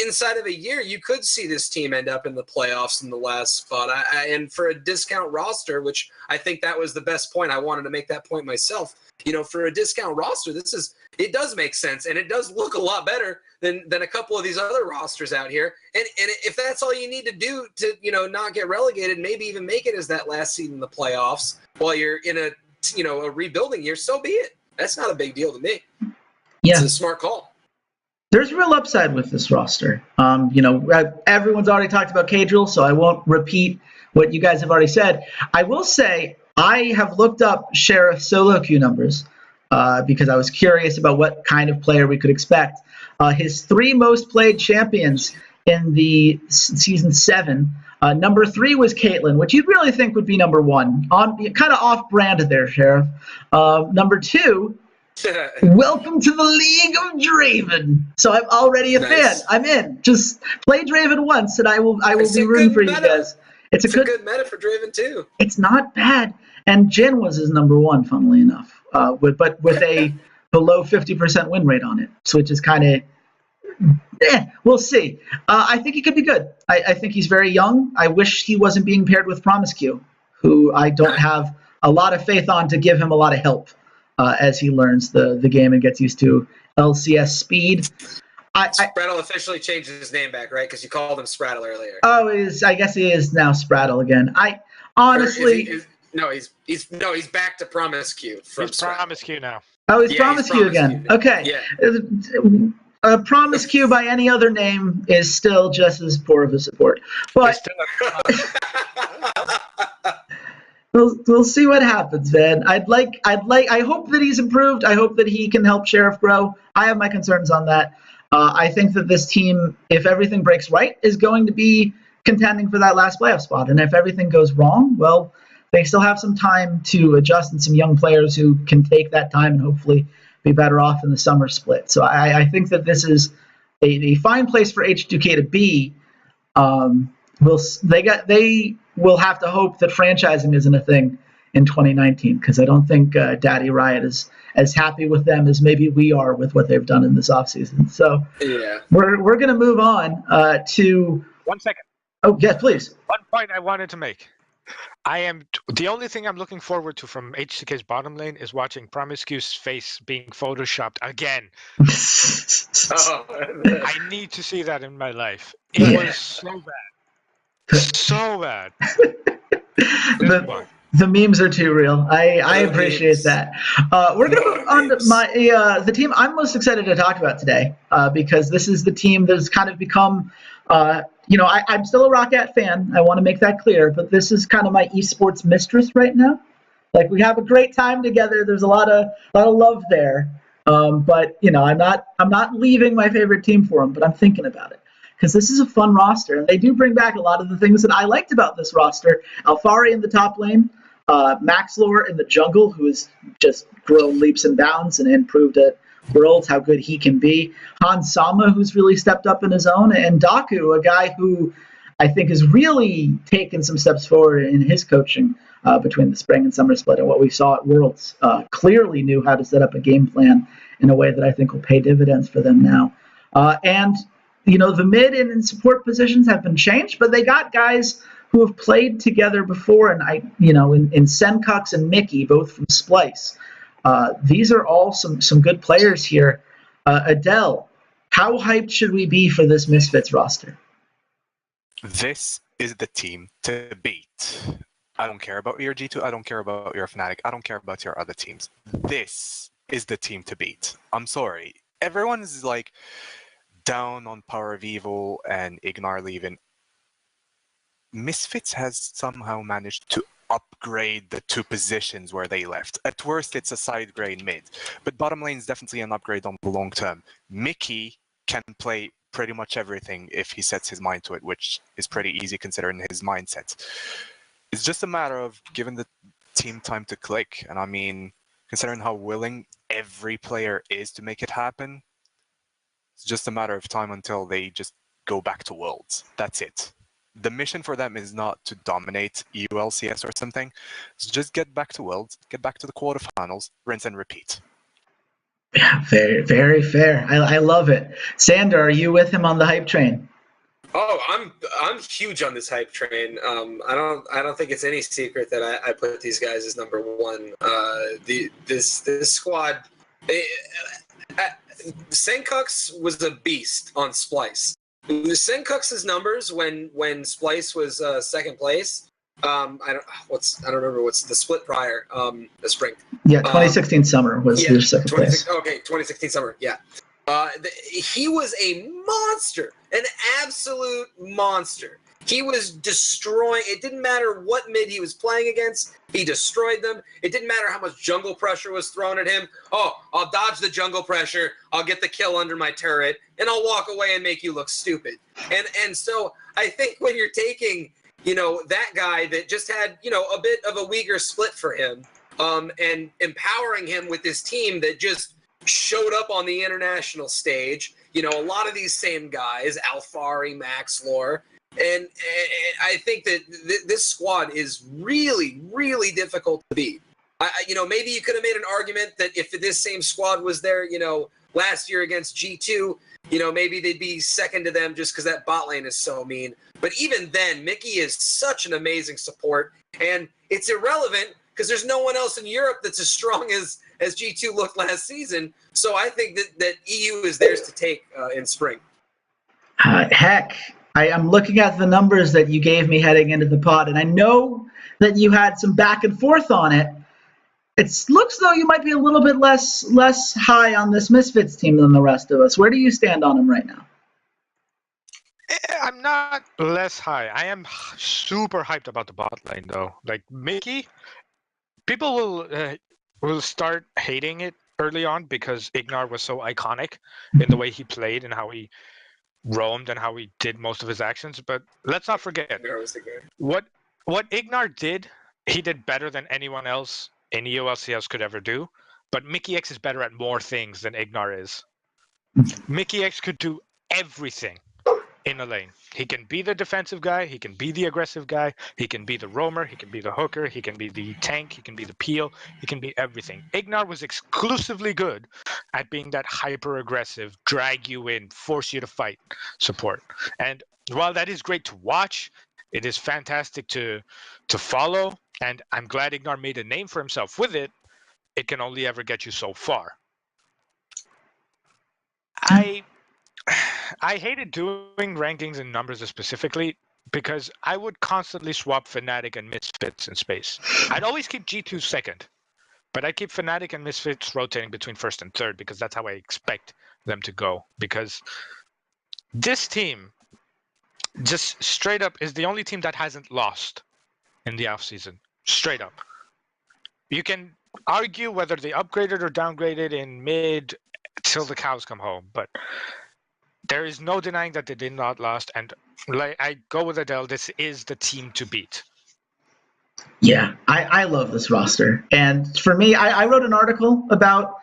inside of a year, you could see this team end up in the playoffs in the last spot. And for a discount roster, which I think that was the best point. I wanted to make that point myself. For a discount roster, it does make sense, and it does look a lot better than a couple of these other rosters out here. And if that's all you need to do to, not get relegated, maybe even make it as that last seed in the playoffs while you're in a rebuilding year, so be it. That's not a big deal to me. Yeah. It's a smart call. There's real upside with this roster. Everyone's already talked about Kadril, so I won't repeat what you guys have already said. I will say I have looked up Sheriff solo queue numbers because I was curious about what kind of player we could expect. His 3 most played champions in the season 7. Number 3 was Caitlyn, which you'd really think would be number 1. Kind of off-brand there, Sheriff. Number 2. Welcome to the League of Draven. So I'm already a fan. I'm in. Just play Draven once, and I will be rooting for you guys. It's a good meta for Draven too. It's not bad. And Jhin was his number 1, funnily enough, but with a below 50% win rate on it, so which is kind of. We'll see. I think he could be good. I think he's very young. I wish he wasn't being paired with Promiscu, who I don't have a lot of faith on to give him a lot of help as he learns the game and gets used to LCS speed. Spraddle officially changed his name back, right? Because you called him Spraddle earlier. Oh, I guess he is now Spraddle again. I honestly. He's back to Promiscu. He's Promiscu now. Oh, he's Promiscu again. Okay. Yeah. Promiscu by any other name is still just as poor of a support. But we'll see what happens, man. I hope that he's improved. I hope that he can help Sheriff grow. I have my concerns on that. I think that this team, if everything breaks right, is going to be contending for that last playoff spot. And if everything goes wrong, well, they still have some time to adjust and some young players who can take that time and hopefully be better off in the summer split. So I think that this is a fine place for H2K to be. They will have to hope that franchising isn't a thing in 2019, because I don't think Daddy Riot is as happy with them as maybe we are with what they've done in this offseason. So Yeah. we're going to move on to. 1 second. Oh, yes, please. One point I wanted to make. The only thing I'm looking forward to from HCK's bottom lane is watching Promiscuous face being photoshopped again. Oh, I need to see that in my life. It was so bad. So bad. The memes are too real. I appreciate that. We're going to move on to the team I'm most excited to talk about today, because this is the team that's kind of become, I'm still a ROCCAT fan. I want to make that clear, but this is kind of my esports mistress right now. Like, we have a great time together. There's a lot of love there. But I'm not leaving my favorite team for them, but I'm thinking about it, because this is a fun roster, and they do bring back a lot of the things that I liked about this roster. Alfari in the top lane, Maxlore in the jungle, who has just grown leaps and bounds and proved at Worlds how good he can be. Hans Sama, who's really stepped up in his own, and Daku, a guy who I think has really taken some steps forward in his coaching between the spring and summer split, and what we saw at Worlds. Clearly knew how to set up a game plan in a way that I think will pay dividends for them now. And the mid and support positions have been changed, but they got guys who have played together before, and in Senkux and Mickey, both from Splyce. These are all some good players here. Adele, how hyped should we be for this Misfits roster? This is the team to beat. I don't care about your G2. I don't care about your Fnatic. I don't care about your other teams. This is the team to beat. I'm sorry. Everyone's like down on Power of Evil and Ignar leaving. Misfits has somehow managed to upgrade the two positions where they left. At worst, it's a side grade mid, but bottom lane is definitely an upgrade on the long term. Mickey can play pretty much everything if he sets his mind to it, which is pretty easy considering his mindset. It's just a matter of giving the team time to click, and I mean, considering how willing every player is to make it happen, it's just a matter of time until they just go back to Worlds. That's it. The mission for them is not to dominate EU LCS or something. It's just get back to Worlds, get back to the quarterfinals, rinse and repeat. Yeah, very, very fair. I love it. Sander, are you with him on the hype train? Oh, I'm huge on this hype train. I don't think it's any secret that I put these guys as number one. This squad, Senkux was a beast on Splyce. Senkux's numbers when Splyce was second place. I don't remember what's the split prior. The spring. Yeah, 2016 summer was their second place. Okay, 2016 summer. Yeah. He was a monster, an absolute monster. He was destroying. It didn't matter what mid he was playing against. He destroyed them. It didn't matter how much jungle pressure was thrown at him. Oh, I'll dodge the jungle pressure. I'll get the kill under my turret, and I'll walk away and make you look stupid. And so I think when you're taking, that guy that just had, a bit of a weaker split for him, and empowering him with this team that just showed up on the international stage, a lot of these same guys, Alfari, Maxlore. And I think that this squad is really, really difficult to beat. Maybe you could have made an argument that if this same squad was there, last year against G2, maybe they'd be second to them just because that bot lane is so mean. But even then, Mickey is such an amazing support, and it's irrelevant because there's no one else in Europe that's as strong as G2 looked last season. So I think that EU is theirs to take in spring. Heck. I'm looking at the numbers that you gave me heading into the pod, and I know that you had some back and forth on it. It looks though you might be a little bit less high on this Misfits team than the rest of us. Where do you stand on them right now? I'm not less high. I am super hyped about the bot lane though. Like Mickey, people will start hating it early on because Ignar was so iconic in the way he played and how he roamed and how he did most of his actions, but let's not forget what Ignar did. He did better than anyone else in EULCS could ever do, but Mickey X is better at more things than Ignar is. Mickey X could do everything, in a lane. He can be the defensive guy, he can be the aggressive guy, he can be the roamer, he can be the hooker, he can be the tank, he can be the peel, he can be everything. Ignar was exclusively good at being that hyper-aggressive, drag you in, force you to fight support. And while that is great to watch, it is fantastic to follow, and I'm glad Ignar made a name for himself with it. It can only ever get you so far. I hated doing rankings and numbers specifically because I would constantly swap Fnatic and Misfits in space. I'd always keep G2 second, but I'd keep Fnatic and Misfits rotating between first and third because that's how I expect them to go. Because this team, just straight up, is the only team that hasn't lost in the offseason. Straight up. You can argue whether they upgraded or downgraded in mid till the cows come home, but there is no denying that they did not lost, and like I go with Adele, this is the team to beat. Yeah, I love this roster. And for me, I wrote an article about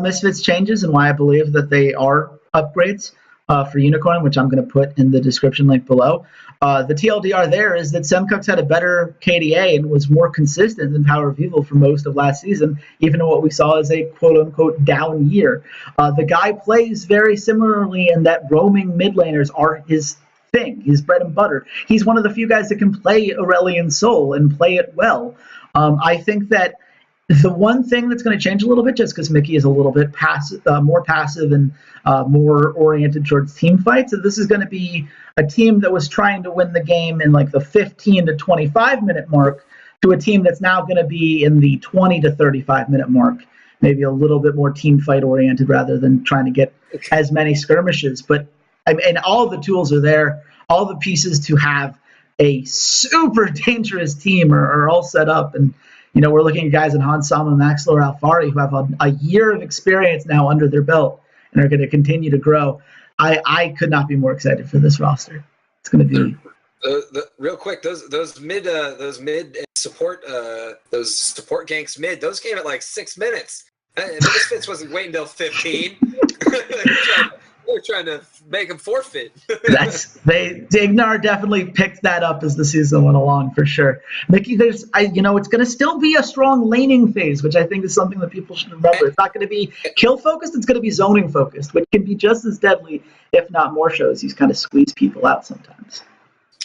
Misfits changes and why I believe that they are upgrades for Unicorn, which I'm going to put in the description link below. The TLDR there is that Semcux had a better KDA and was more consistent than Power of Evil for most of last season, even in what we saw as a quote-unquote down year. The guy plays very similarly in that roaming mid laners are his thing, his bread and butter. He's one of the few guys that can play Aurelion Sol and play it well. I think that the one thing that's going to change a little bit, just because Mickey is a little bit passive, more passive and more oriented towards team fights, so this is going to be a team that was trying to win the game in like the 15 to 25 minute mark to a team that's now going to be in the 20 to 35 minute mark, maybe a little bit more team fight oriented rather than trying to get as many skirmishes. But and all the tools are there, all the pieces to have a super dangerous team are all set up. And you know, we're looking at guys in Hansama, Maxlor, Alfari who have a year of experience now under their belt and are going to continue to grow. I could not be more excited for this roster. It's going to be real quick. Those mid support those support ganks mid. Those came at like 6 minutes. Misfits wasn't waiting until 15. They're trying to make them forfeit. Ignar definitely picked that up as the season went along for sure. Mickey, it's going to still be a strong laning phase, which I think is something that people should remember. It's not going to be kill focused; it's going to be zoning focused, which can be just as deadly, if not more. Shows you kind of squeeze people out sometimes.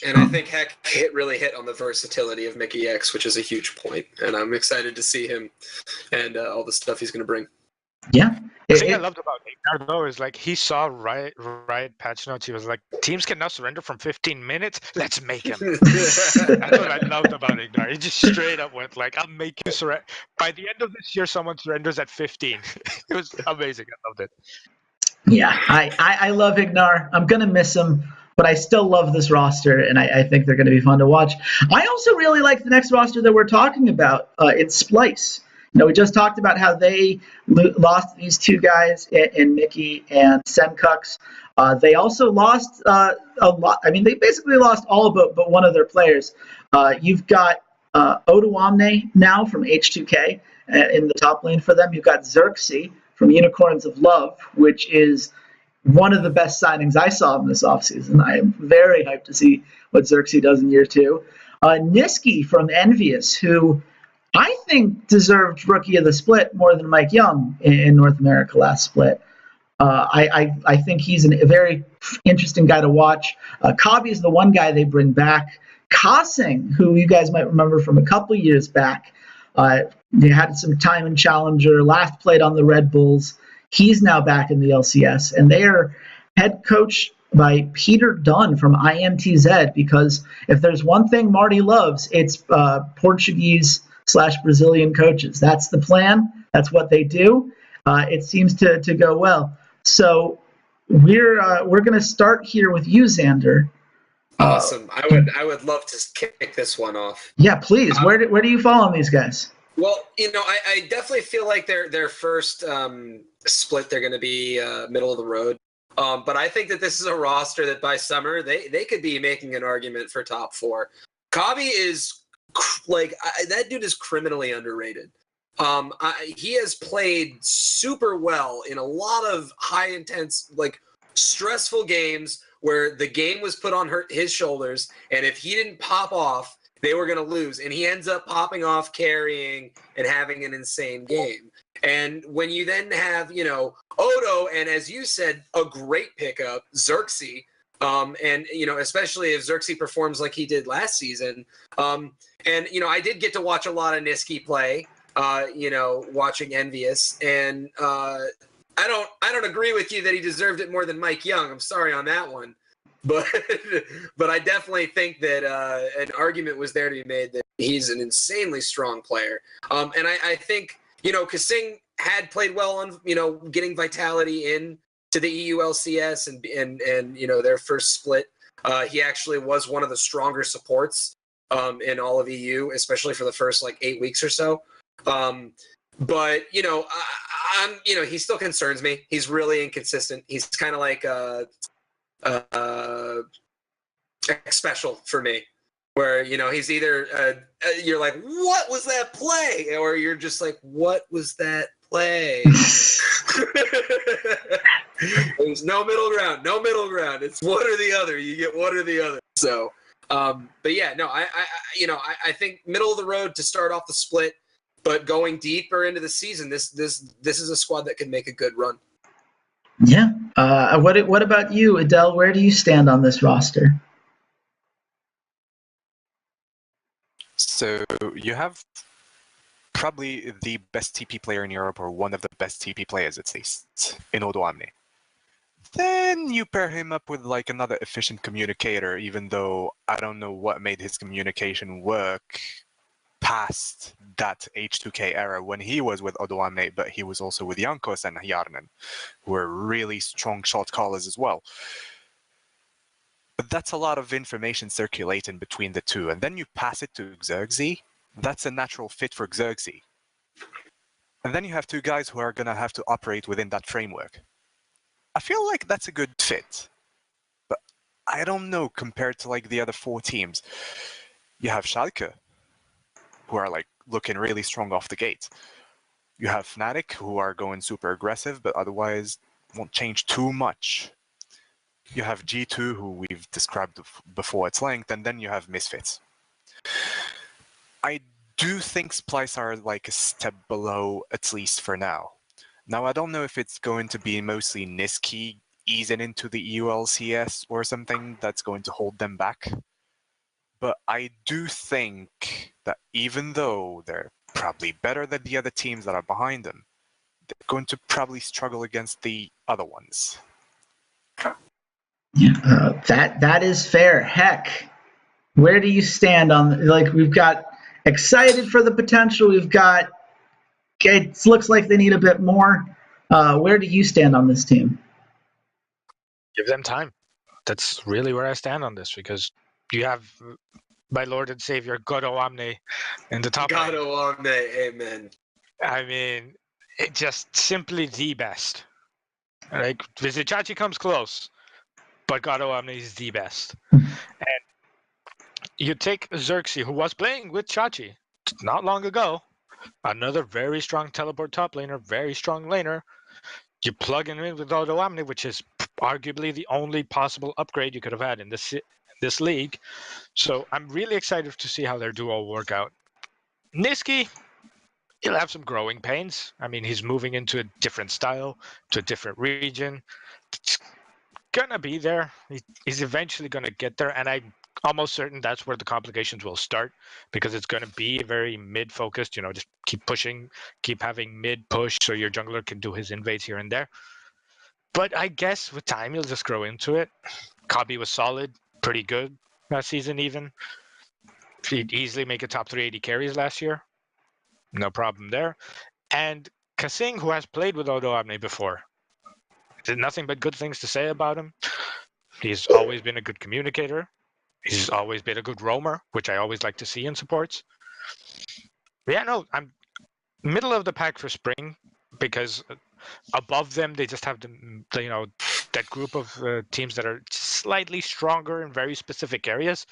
And I think Heck really hit on the versatility of Mickey X, which is a huge point, and I'm excited to see him and all the stuff he's going to bring. Yeah. The thing I loved about Ignar, though, is like he saw Riot patch notes. He was like, teams can now surrender from 15 minutes. Let's make him. That's what I loved about Ignar. He just straight up went like, I'll make you surrender. By the end of this year, someone surrenders at 15. It was amazing. I loved it. Yeah, I love Ignar. I'm going to miss him, but I still love this roster, and I think they're going to be fun to watch. I also really like the next roster that we're talking about. It's Splyce. You know, we just talked about how they lost these two guys in Mickey and Semcux. They also lost a lot. I mean, they basically lost all but one of their players. You've got Oduamne now from H2K in the top lane for them. You've got Xerxes from Unicorns of Love, which is one of the best signings I saw in this offseason. I am very hyped to see what Xerxes does in year two. Niski from Envious, who I think deserved Rookie of the Split more than Mike Young in North America last split. I think he's a very interesting guy to watch. Kabi is the one guy they bring back. Kosing, who you guys might remember from a couple years back, they had some time in Challenger, last played on the Red Bulls. He's now back in the LCS, and they are head coached by Peter Dunn from IMTZ, because if there's one thing Marty loves, it's Portuguese/Brazilian coaches. That's the plan. That's what they do. It seems to go well. So we're going to start here with you, Xander. Awesome. I would love to kick this one off. Yeah, please. Where do you fall on these guys? Well, you know, I definitely feel like their first split, they're going to be middle of the road. But I think that this is a roster that by summer they could be making an argument for top four. Kabi is that dude is criminally underrated. He has played super well in a lot of high intense, like stressful games where the game was put on his shoulders, and if he didn't pop off, they were going to lose. And he ends up popping off, carrying, and having an insane game. And when you then have, Odo, and as you said, a great pickup, Xerxes, and, especially if Xerxes performs like he did last season. And, I did get to watch a lot of Niski play, watching Envious. And I don't agree with you that he deserved it more than Mike Young. I'm sorry on that one. But I definitely think that an argument was there to be made that he's an insanely strong player. And I think, Kasing had played well on, getting Vitality in to the EU LCS and their first split. He actually was one of the stronger supports in all of EU, especially for the first 8 weeks or so. But I'm he still concerns me. He's really inconsistent. He's kind of like special for me, where he's either you're like, what was that play, or you're just like, what was that play? There's no middle ground. It's one or the other. You get one or the other. So but yeah, no, I think middle of the road to start off the split, but going deeper into the season, this is a squad that could make a good run. Yeah. What about you, Adele? Where do you stand on this roster? So you have probably the best TP player in Europe, or one of the best TP players at least, in Odoamne. Then you pair him up with another efficient communicator, even though I don't know what made his communication work past that H2K era when he was with Odoamne, but he was also with Jankos and Hjarnen, who were really strong shot callers as well. But that's a lot of information circulating between the two, and then you pass it to Xerxes. That's a natural fit for Xerxes. And then you have two guys who are going to have to operate within that framework. I feel like that's a good fit. But I don't know, compared to the other four teams. You have Schalke, who are looking really strong off the gate. You have Fnatic, who are going super aggressive, but otherwise won't change too much. You have G2, who we've described before its length, and then you have Misfits. I do think Splyce are a step below, at least for now. Now, I don't know if it's going to be mostly Niski easing into the EU LCS or something that's going to hold them back. But I do think that even though they're probably better than the other teams that are behind them, they're going to probably struggle against the other ones. Yeah, that is fair. Heck, where do you stand on we've got excited for the potential. We've got it looks like they need a bit more. Where do you stand on this team? Give them time. That's really where I stand on this, because you have my Lord and Savior Godo Omne in the top. Godo Omne, amen. I mean, it just simply the best. Vizicachi comes close, but Godo Omne is the best. And you take Xerxes, who was playing with Chachi not long ago, another very strong teleport top laner, very strong laner. You plug him in with Godo Omne, which is arguably the only possible upgrade you could have had in this league. So I'm really excited to see how their duo work out. Niski, he'll have some growing pains. I mean, he's moving into a different style, to a different region. It's gonna be there. He's eventually gonna get there, and I'm almost certain that's where the complications will start, because it's gonna be very mid-focused. Just keep pushing, keep having mid-push, so your jungler can do his invades here and there. But I guess with time, you'll just grow into it. Kabi was solid, pretty good last season even. He'd easily make a top 380 carries last year. No problem there. And Kasing, who has played with Odoamne before, there's nothing but good things to say about him. He's always been a good communicator. He's always been a good roamer, which I always like to see in supports. But yeah, no, I'm middle of the pack for spring, because above them they just have that group of teams that are slightly stronger in very specific areas.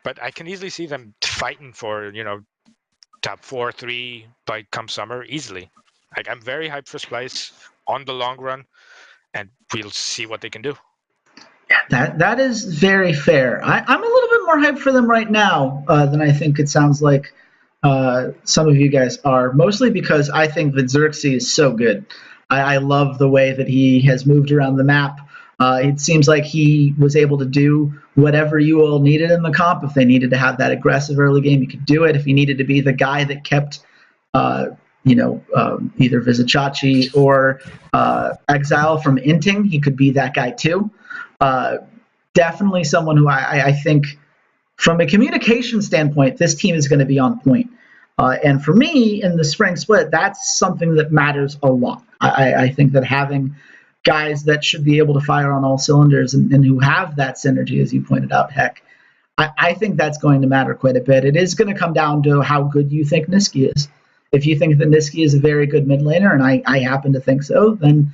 But I can easily see them fighting for top 4-3 by come summer easily. I'm very hyped for Splyce on the long run. and we'll see what they can do. That is very fair. I'm a little bit more hyped for them right now than I think it sounds like some of you guys are, mostly because I think that Xerxes is so good. I love the way that he has moved around the map. It seems like he was able to do whatever you all needed in the comp. If they needed to have that aggressive early game, he could do it. If he needed to be the guy that kept either Vizicachi or Exile from inting, he could be that guy too. Definitely someone who I think, from a communication standpoint, this team is going to be on point. And for me, in the spring split, that's something that matters a lot. I think that having guys that should be able to fire on all cylinders and who have that synergy, as you pointed out, Heck, I think that's going to matter quite a bit. It is going to come down to how good you think Niski is. If you think that Niski is a very good mid laner, and I happen to think so, then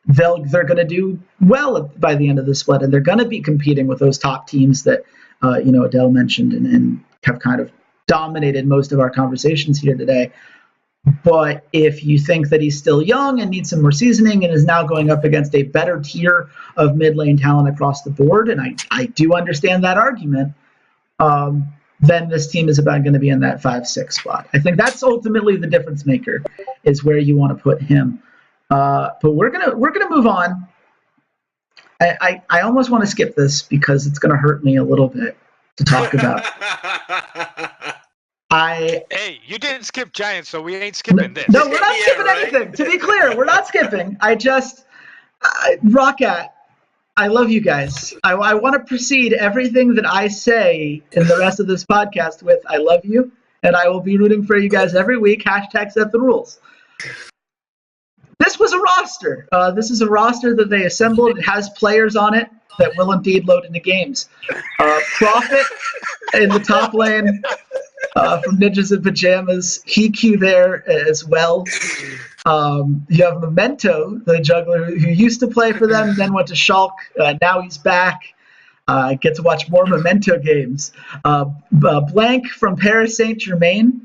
they're going to do well by the end of the split, and they're going to be competing with those top teams that Adele mentioned and have kind of dominated most of our conversations here today. But if you think that he's still young and needs some more seasoning and is now going up against a better tier of mid lane talent across the board, and I do understand that argument, then this team is about going to be in that 5-6 spot. I think that's ultimately the difference maker, is where you want to put him. But we're gonna move on. I almost want to skip this because it's gonna hurt me a little bit to talk about. Hey, you didn't skip Giants, so we ain't skipping this. No, we're not skipping anything. To be clear, we're not skipping. ROCCAT, I love you guys. I want to precede everything that I say in the rest of this podcast with I love you, and I will be rooting for you guys every week. # set the rules. This was a roster. This is a roster that they assembled. It has players on it that will indeed load into games. Prophet in the top lane from Ninjas in Pajamas. Hiku there as well. You have Memento, the juggler who used to play for them, then went to Schalke. Now he's back. Get to watch more Memento games. Blank from Paris Saint-Germain.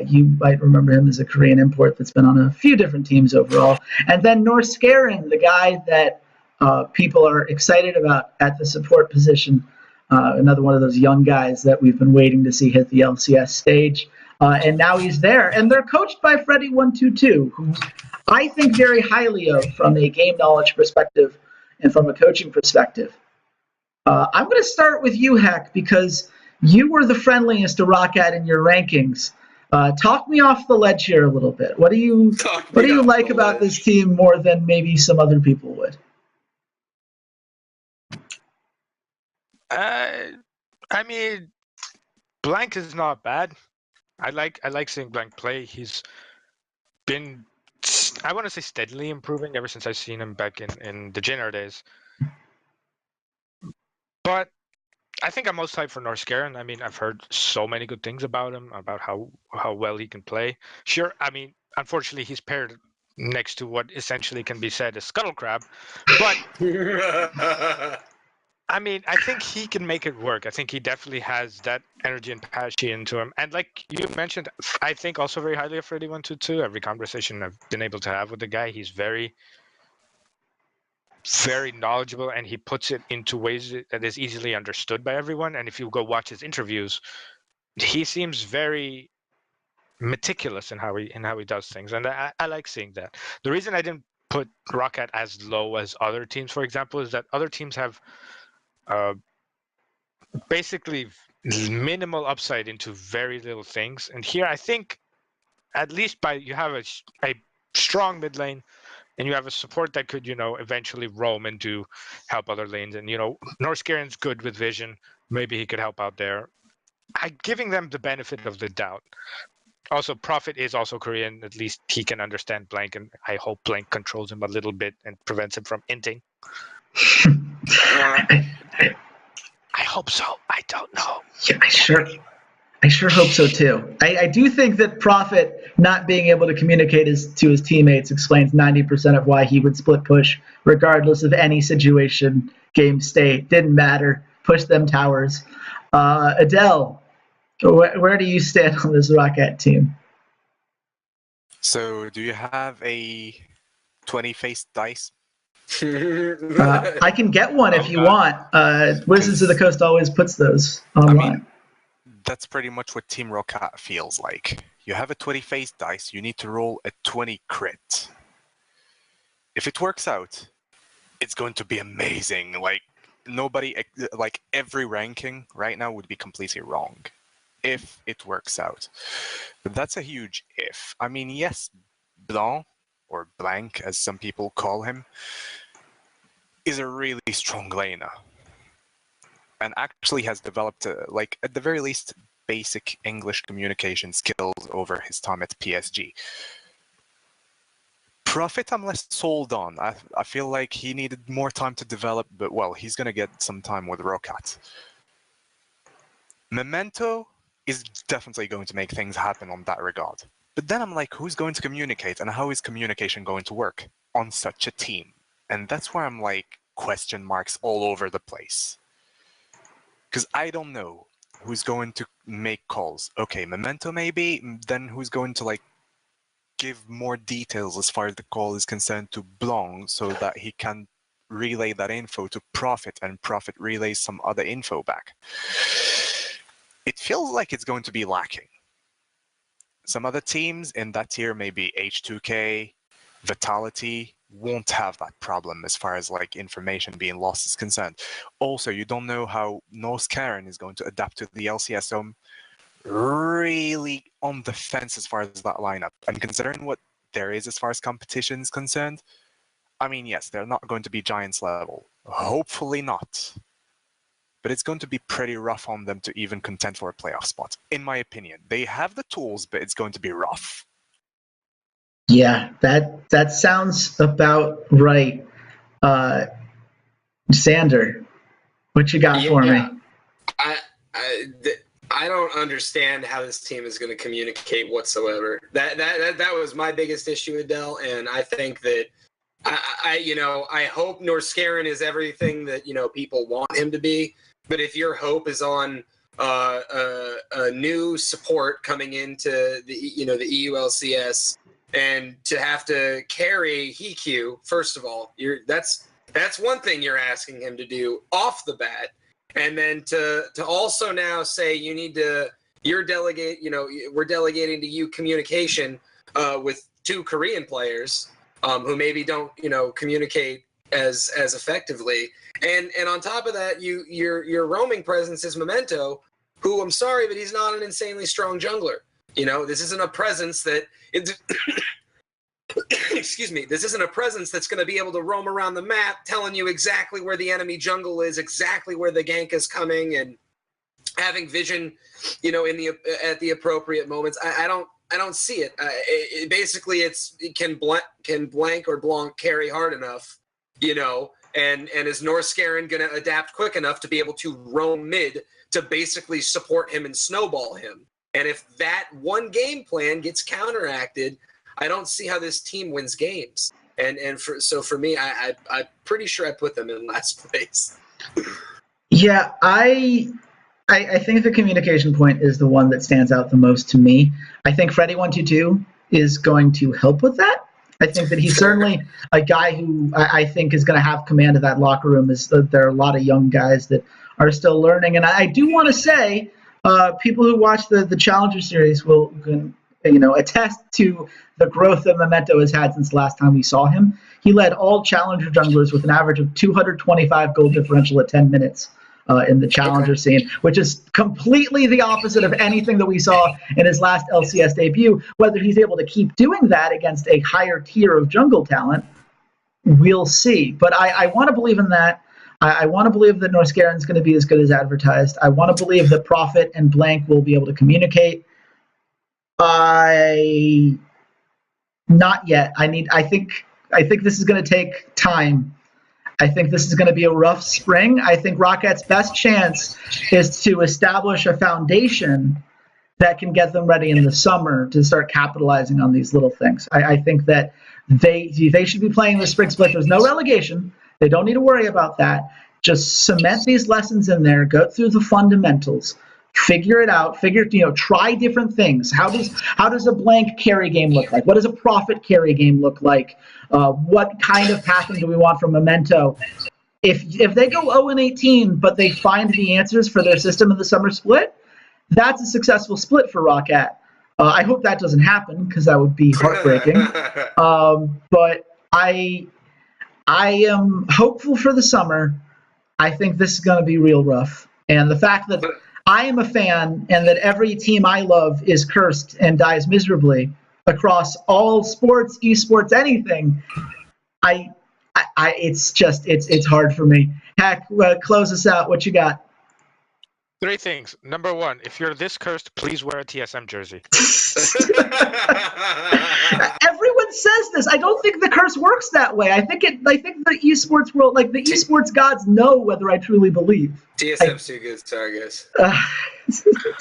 You might remember him as a Korean import that's been on a few different teams overall. And then Norskeren, the guy that people are excited about at the support position. Another one of those young guys that we've been waiting to see hit the LCS stage. And now he's there. And they're coached by Freddy122, who I think very highly of from a game knowledge perspective and from a coaching perspective. I'm going to start with you, Heck, because you were the friendliest to ROCCAT in your rankings. Talk me off the ledge here a little bit. What do you like about this team more than maybe some other people would? I mean, Blank is not bad. I like seeing Blank play. He's been, I want to say, steadily improving ever since I've seen him back in the Jinner days. But I think I'm most hyped for Norskeren. I mean, I've heard so many good things about him, about how well he can play. Sure, I mean, unfortunately, he's paired next to what essentially can be said as Scuttle Crab. But, I mean, I think he can make it work. I think he definitely has that energy and passion into him. And like you mentioned, I think also very highly of Freddy122. Every conversation I've been able to have with the guy, he's very, very knowledgeable, and he puts it into ways that is easily understood by everyone. And if you go watch his interviews, he seems very meticulous in how he does things, and I like seeing that. The reason I didn't put ROCCAT as low as other teams, for example, is that other teams have basically minimal upside into very little things, and here I think at least you have a strong mid lane, and you have a support that could, eventually roam and help other lanes. And, Norskeren's good with vision. Maybe he could help out there. I'm giving them the benefit of the doubt. Also, Prophet is also Korean. At least he can understand Blank, and I hope Blank controls him a little bit and prevents him from inting. I hope so. I don't know. Yeah, I sure hope so too. I do think that Prophet not being able to communicate to his teammates explains 90% of why he would split push, regardless of any situation, game state. Didn't matter. Push them towers. Adele, where do you stand on this ROCCAT team? So, do you have a 20-faced dice? I can get one if you want. Wizards of the Coast always puts those online. I mean, that's pretty much what Team ROCCAT feels like. You have a 20 face dice, you need to roll a 20 crit. If it works out, it's going to be amazing. Like, every ranking right now would be completely wrong if it works out. But that's a huge if. I mean, yes, Blanc, or Blank as some people call him, is a really strong laner. And actually has developed, at the very least, basic English communication skills over his time at PSG. Prophet, I'm less sold on. I feel like he needed more time to develop, but well, he's going to get some time with ROCCAT. Memento is definitely going to make things happen on that regard. But then I'm like, who's going to communicate, and how is communication going to work on such a team? And that's where I'm like, question marks all over the place. Because I don't know who's going to make calls. Okay, Memento maybe, then who's going to give more details as far as the call is concerned to Blanc so that he can relay that info to Prophet and Prophet relays some other info back. It feels like it's going to be lacking. Some other teams in that tier, maybe H2K, Vitality, won't have that problem as far as information being lost is concerned. Also, you don't know how North Karen is going to adapt to the LCS, so I'm really on the fence as far as that lineup. And considering what there is as far as competition is concerned, I mean, yes, they're not going to be Giants level. Hopefully not. But it's going to be pretty rough on them to even contend for a playoff spot, in my opinion. They have the tools, but it's going to be rough. Yeah, that sounds about right. Sander, what you got for me? I don't understand how this team is going to communicate whatsoever. That was my biggest issue with Dell, and I think that I hope Norskeren is everything that people want him to be. But if your hope is on a new support coming into the the EU LCS, and to have to carry Hiku, first of all, that's one thing you're asking him to do off the bat, and then to also now say we're delegating to you communication with two Korean players who maybe don't communicate as effectively, and on top of that, your roaming presence is Memento, who, I'm sorry, but he's not an insanely strong jungler. This isn't a presence that excuse me, this isn't a presence that's going to be able to roam around the map telling you exactly where the enemy jungle is, exactly where the gank is coming, and having vision, at the appropriate moments. I don't see it. Basically, can Blank or Blanc carry hard enough, and is Norskeren going to adapt quick enough to be able to roam mid to basically support him and snowball him? And if that one game plan gets counteracted, I don't see how this team wins games. So for me, I'm pretty sure I put them in last place. Yeah, I think the communication point is the one that stands out the most to me. I think Freddy122 is going to help with that. I think that he's certainly a guy who I think is going to have command of that locker room. There are a lot of young guys that are still learning. And I do want to say, people who watch the Challenger series will attest to the growth that Memento has had since the last time we saw him. He led all Challenger junglers with an average of 225 goal differential at 10 minutes in the Challenger scene, which is completely the opposite of anything that we saw in his last LCS debut. Whether he's able to keep doing that against a higher tier of jungle talent, we'll see. But I want to believe in that. I want to believe that Norskeren's going to be as good as advertised. I want to believe that Prophet and Blank will be able to communicate. Not yet. I think this is going to take time. I think this is going to be a rough spring. I think ROCCAT's best chance is to establish a foundation that can get them ready in the summer to start capitalizing on these little things. I think that they should be playing the spring split. There's no relegation. They don't need to worry about that. Just cement these lessons in there, go through the fundamentals, Figure it out. Try different things. How does a blank carry game look like? What does a profit carry game look like? What kind of pathing do we want from Memento? If they go 0-18, but they find the answers for their system in the summer split, that's a successful split for ROCCAT. I hope that doesn't happen because that would be heartbreaking. But I am hopeful for the summer. I think this is going to be real rough. And the fact that I am a fan and that every team I love is cursed and dies miserably across all sports, esports, anything, it's hard for me. Hack, close us out. What you got? 3 things. Number 1, if you're this cursed, please wear a TSM jersey. Everyone says this. I don't think the curse works that way. I think the esports world, like the esports gods, know whether I truly believe. TSM's too good, sorry guys.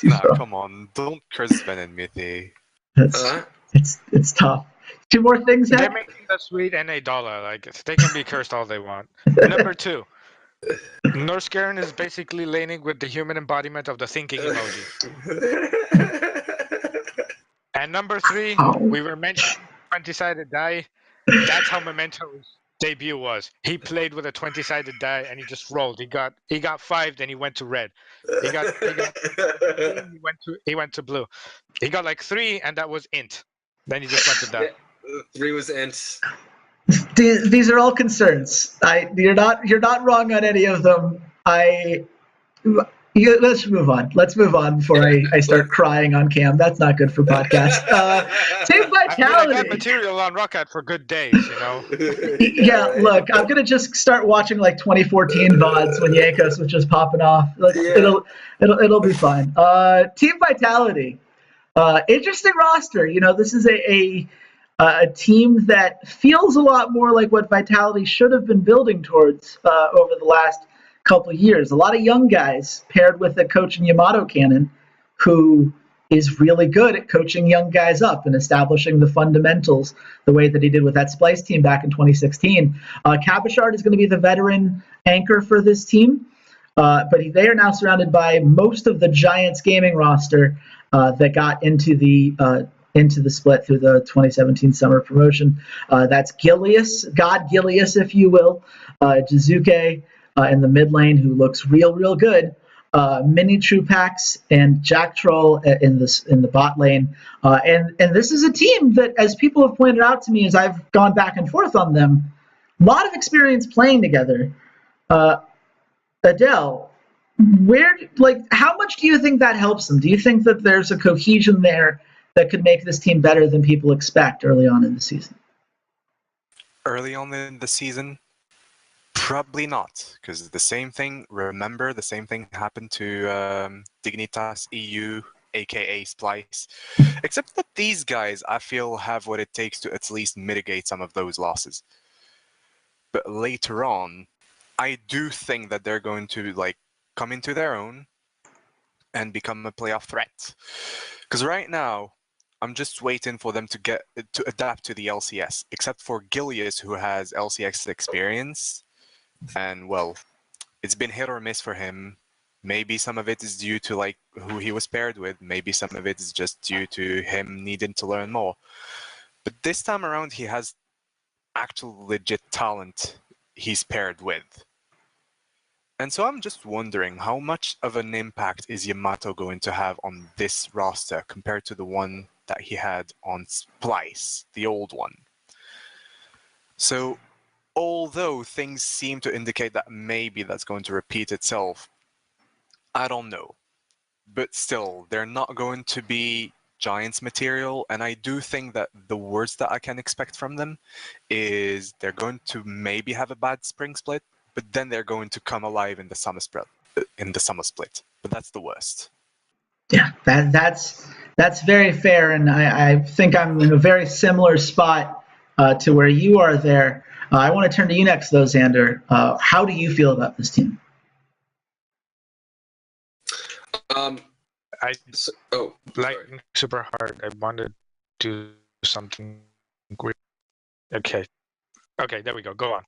Nah, come on, don't curse Ben and Mithy. It's tough. 2 more things. They're making that sweet and $1. Like they can be cursed all they want. Number 2. Norskaren is basically laning with the human embodiment of the thinking emoji. And number 3, we were mentioning 20-sided die. That's how Memento's debut was. He played with a 20-sided die and he just rolled. He got 5, then he went to red. He went to blue. He got like 3, and that was int. Then he just went to die. 3 was int. These are all concerns. You're not wrong on any of them. Let's move on. Let's move on before I start crying on cam. That's not good for podcast. Team Vitality. I got material on ROCCAT for good days, Yeah, look, I'm gonna just start watching like 2014 VODs when Yankos was just popping off. It'll be fine. Team Vitality. Interesting roster. This is a team that feels a lot more like what Vitality should have been building towards over the last couple of years. A lot of young guys paired with a coach in Yamato Cannon who is really good at coaching young guys up and establishing the fundamentals the way that he did with that Splyce team back in 2016. Cabashard is going to be the veteran anchor for this team, but they are now surrounded by most of the Giants gaming roster that got into the split through the 2017 summer promotion. That's Gilius, God Gilius, if you will, Jizuke in the mid lane, who looks real good. Mini Trupax and Jack Troll in the bot lane, and this is a team that, as people have pointed out to me as I've gone back and forth on them, a lot of experience playing together. Adele, how much do you think that helps them? Do you think that there's a cohesion there that could make this team better than people expect early on in the season? Early on in the season, probably not, because the same thing happened to Dignitas EU, aka Splyce, except that these guys, I feel, have what it takes to at least mitigate some of those losses. But later on, I do think that they're going to come into their own and become a playoff threat. Because right now, I'm just waiting for them to adapt to the LCS, except for Gilius, who has LCS experience. And, well, it's been hit or miss for him. Maybe some of it is due to who he was paired with. Maybe some of it is just due to him needing to learn more. But this time around, he has actual legit talent he's paired with. And so I'm just wondering, how much of an impact is Yamato going to have on this roster compared to the one that he had on Splyce, the old one? So, although things seem to indicate that maybe that's going to repeat itself, I don't know. But still, they're not going to be Giants material, and I do think that the worst that I can expect from them is they're going to maybe have a bad spring split, but then they're going to come alive in the summer split. But that's the worst. Yeah, that's very fair, and I think I'm in a very similar spot to where you are there. I want to turn to you next, though, Xander. How do you feel about this team? Super hard. I wanted to do something weird. Okay, there we go. Go on.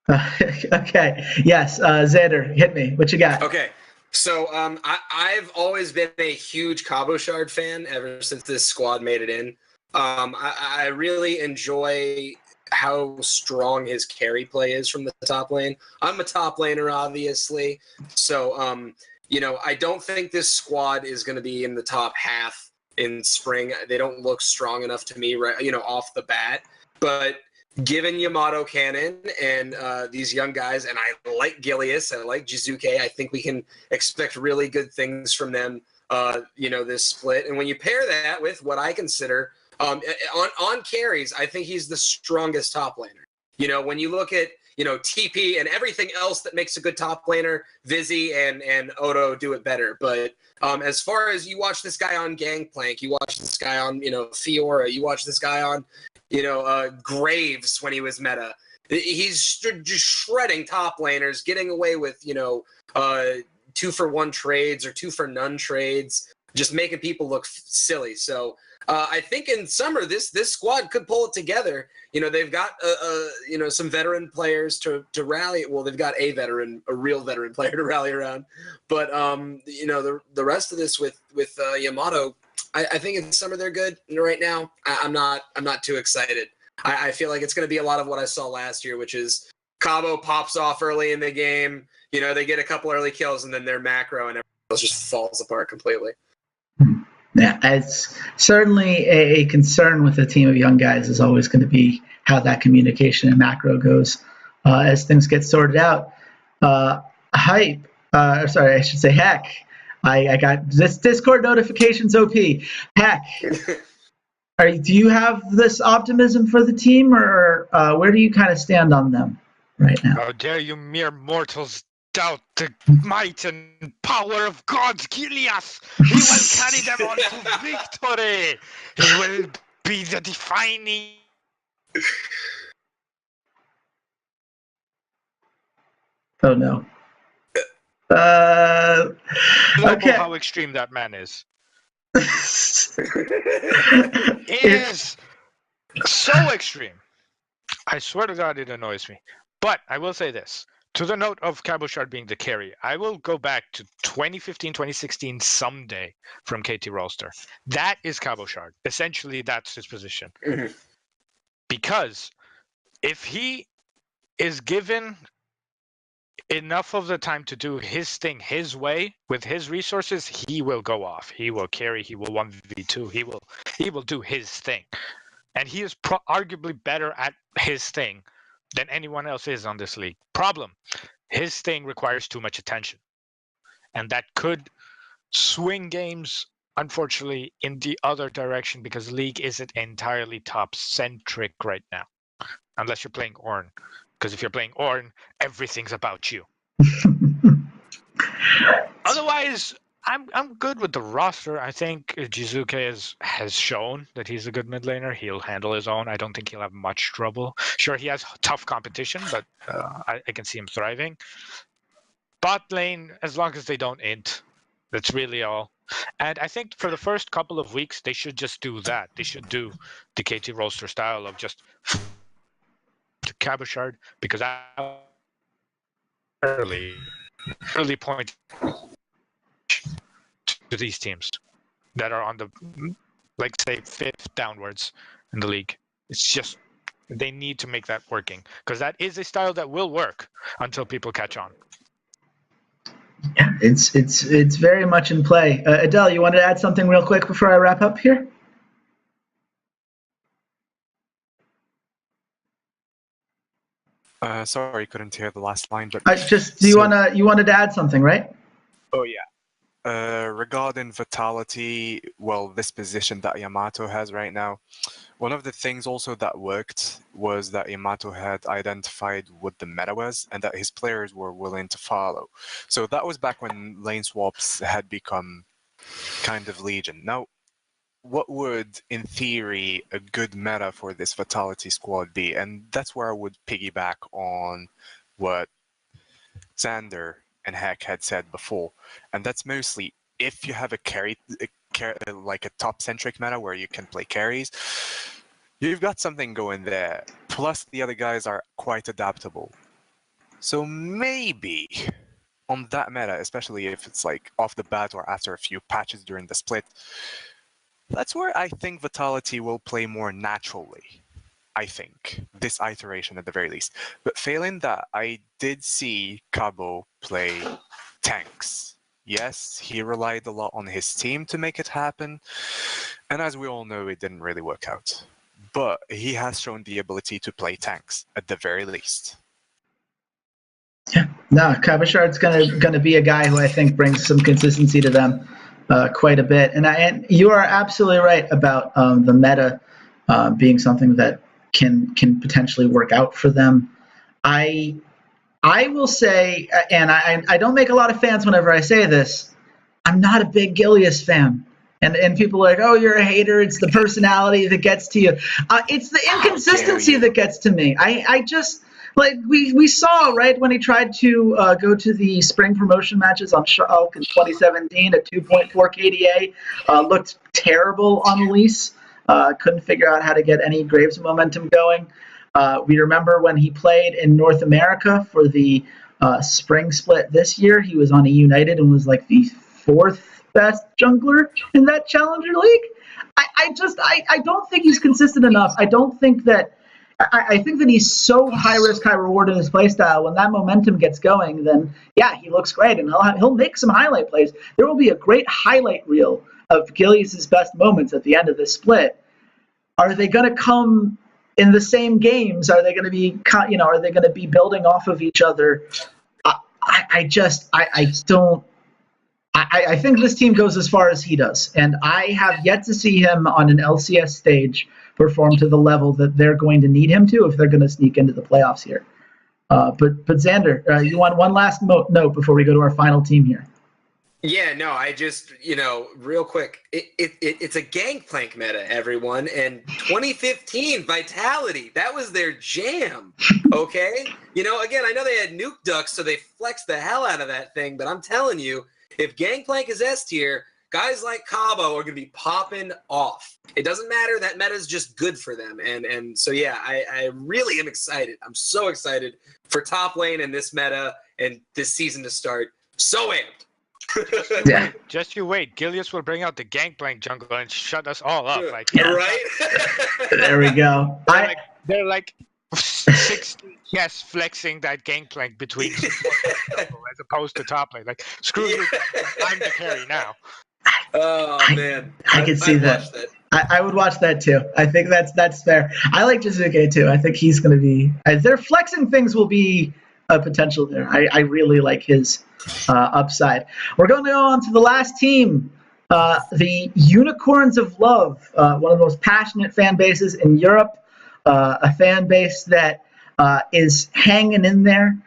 Okay. Yes, Xander, hit me. What you got? Okay. So I've always been a huge Cabochard fan ever since this squad made it in. I really enjoy how strong his carry play is from the top lane. I'm a top laner, obviously. So, I don't think this squad is going to be in the top half in spring. They don't look strong enough to me, right? Off the bat. But given Yamato Cannon and these young guys, and I like Gilius, I like Jizuke, I think we can expect really good things from them, this split. And when you pair that with what I consider on carries, I think he's the strongest top laner. When you look at, TP and everything else that makes a good top laner, Vizzy and Odo do it better. But as far as you watch this guy on Gangplank, you watch this guy on, Fiora, you watch this guy on, Graves when he was meta. He's just shredding top laners, getting away with, 2-for-1 trades or 2-for-none trades, just making people look silly. So I think in summer this squad could pull it together. They've got some veteran players to rally. Well, they've got a real veteran player to rally around. But the rest of this with Yamato, I think in summer they're good. Right now, I'm not too excited. I feel like it's going to be a lot of what I saw last year, which is Cabo pops off early in the game. They get a couple early kills, and then their macro and everything else just falls apart completely. Yeah, it's certainly a concern with a team of young guys is always going to be how that communication and macro goes as things get sorted out. Heck. I got this Discord notifications OP. Heck, do you have this optimism for the team, or where do you kind of stand on them right now? How dare you mere mortals doubt the might and power of God's Gilias! He will carry them on to victory! He will be the defining... Oh no. Okay. How extreme that man is. Is so extreme. I swear to God, it annoys me. But I will say this. To the note of Cabochard being the carry, I will go back to 2015, 2016 someday from KT Rolster. That is Cabochard. Essentially, that's his position. Mm-hmm. Because if he is given enough of the time to do his thing his way with his resources, he will go off. He will carry. He will 1v2. He will do his thing. And he is arguably better at his thing than anyone else is on this league. Problem, his thing requires too much attention. And that could swing games, unfortunately, in the other direction because league isn't entirely top-centric right now. Unless you're playing Ornn. Because if you're playing Ornn, everything's about you. Otherwise, I'm good with the roster. I think Jizuke has shown that he's a good mid laner. He'll handle his own. I don't think he'll have much trouble. Sure, he has tough competition, but I can see him thriving. Bot lane, as long as they don't int, that's really all. And I think for the first couple of weeks, they should just do that. They should do the KT roster style of just to Cabochard, because I early point to these teams that are on the, like, say, 5th downwards in the league. It's just they need to make that working, because that is a style that will work until people catch on. Yeah, it's very much in play. Adele, you want to add something real quick before I wrap up here? Sorry, couldn't hear the last line, but you wanted to add something, right? Oh yeah. Regarding Vitality, well, this position that Yamato has right now, one of the things also that worked was that Yamato had identified what the meta was and that his players were willing to follow. So that was back when lane swaps had become kind of legion. Now, what would, in theory, a good meta for this Vitality squad be? And that's where I would piggyback on what Xander and Heck had said before. And that's mostly if you have like a top-centric meta where you can play carries, you've got something going there. Plus, the other guys are quite adaptable. So maybe, on that meta, especially if it's like off the bat or after a few patches during the split, that's where I think Vitality will play more naturally. I think this iteration at the very least. But failing that, I did see Cabo play tanks. Yes, he relied a lot on his team to make it happen, and as we all know, it didn't really work out. But he has shown the ability to play tanks at the very least. Yeah, no, Kabashard's gonna be a guy who I think brings some consistency to them quite a bit. And you are absolutely right about the meta being something that can potentially work out for them. I will say, and I don't make a lot of fans whenever I say this, I'm not a big Gilius fan. And people are like, oh, you're a hater. It's the personality that gets to you. It's the inconsistency that gets to me. I just, like, we saw, right, when he tried to go to the spring promotion matches on Schalke in 2017 at 2.4 KDA, looked terrible on release. Couldn't figure out how to get any Graves momentum going. We remember when he played in North America for the spring split this year, he was on a United and was like the fourth best jungler in that Challenger League. I don't think he's consistent enough. I think that he's so high risk, high reward in his playstyle. When that momentum gets going, then yeah, he looks great, and he'll make some highlight plays. There will be a great highlight reel of Gilius' best moments at the end of this split. Are they going to come in the same games? Are they going to be, are they going to be building off of each other? I don't. I think this team goes as far as he does, and I have yet to see him on an LCS stage perform to the level that they're going to need him to if they're going to sneak into the playoffs here. But Xander, you want one last note before we go to our final team here? Yeah, no, I just, real quick, it's a Gangplank meta, everyone, and 2015 Vitality, that was their jam, okay? Again, I know they had nuke ducks, so they flexed the hell out of that thing, but I'm telling you, if Gangplank is S tier, guys like Cabo are going to be popping off. It doesn't matter, that meta is just good for them, and so yeah, I really am excited. I'm so excited for top lane and this meta and this season to start. So amped. Just you wait. Gilius will bring out the Gangplank jungle and shut us all up. Right? There we go. They're like 60 yes flexing that Gangplank between as opposed to top lane. Like, screw you. I'm the carry now. Oh, man. I can see that. I would watch that too. I think that's fair. I like Jizuke too. I think he's going to be. Their flexing things will be a potential there. I really like his upside. We're going to go on to the last team, the Unicorns of Love, one of the most passionate fan bases in Europe, a fan base that is hanging in there.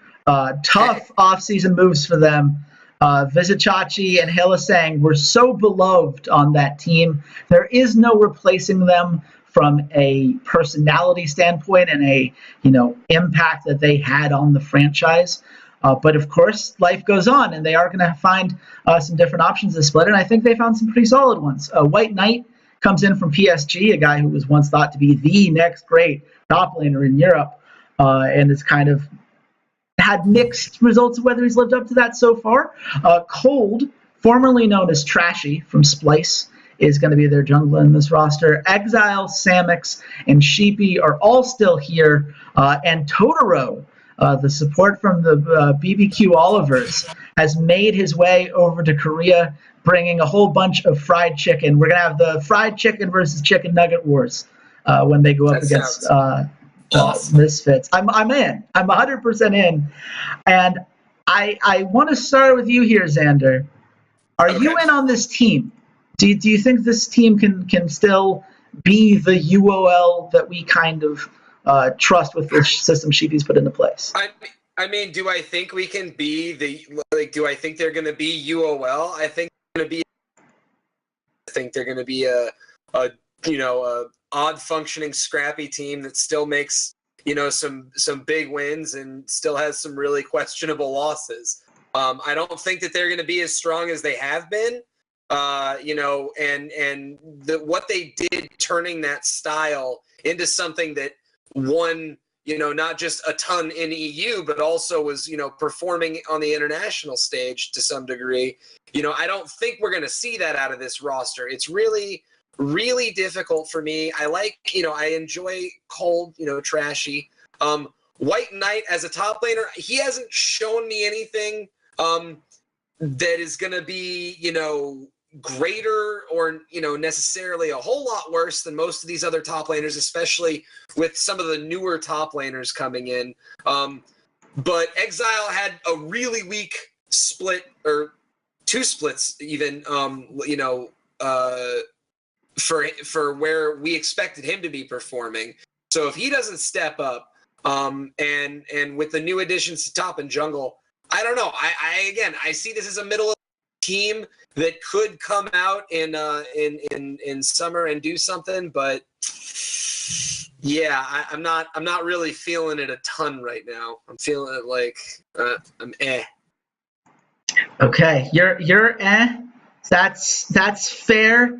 Tough off-season moves for them. Vizichachi and Hillisang were so beloved on that team. There is no replacing them from a personality standpoint and a impact that they had on the franchise. But of course, life goes on, and they are going to find some different options this split, and I think they found some pretty solid ones. White Knight comes in from PSG, a guy who was once thought to be the next great top laner in Europe, and has kind of had mixed results of whether he's lived up to that so far. Cold, formerly known as Trashy from Splyce, is going to be their jungler in this roster. Exile, Samix, and Sheepy are all still here, and Totoro, the support from the BBQ Olivers, has made his way over to Korea, bringing a whole bunch of fried chicken. We're going to have the fried chicken versus chicken nugget wars when they go up against awesome. Misfits. I'm in. I'm 100% in. And I want to start with you here, Xander. Are you in on this team? Do you think this team can still be the UOL that we kind of trust with the system Sheepy's put into place? I mean, do I think we can be do I think they're going to be UOL? I think they're going to be a odd functioning scrappy team that still makes some big wins and still has some really questionable losses. I don't think that they're going to be as strong as they have been. What they did, turning that style into something that won not just a ton in EU, but also was, performing on the international stage to some degree. I don't think we're going to see that out of this roster. It's really, really difficult for me. I I enjoy Cold, Trashy. White Knight as a top laner, he hasn't shown me anything that is going to be, greater or, necessarily a whole lot worse than most of these other top laners, especially with some of the newer top laners coming in. But Exile had a really weak split, or 2 splits even, for where we expected him to be performing. So if he doesn't step up, and with the new additions to top and jungle, I don't know. I see this as a middle of the team that could come out in summer and do something, but yeah, I'm not really feeling it a ton right now. I'm feeling it like I'm eh. Okay, you're eh. That's fair.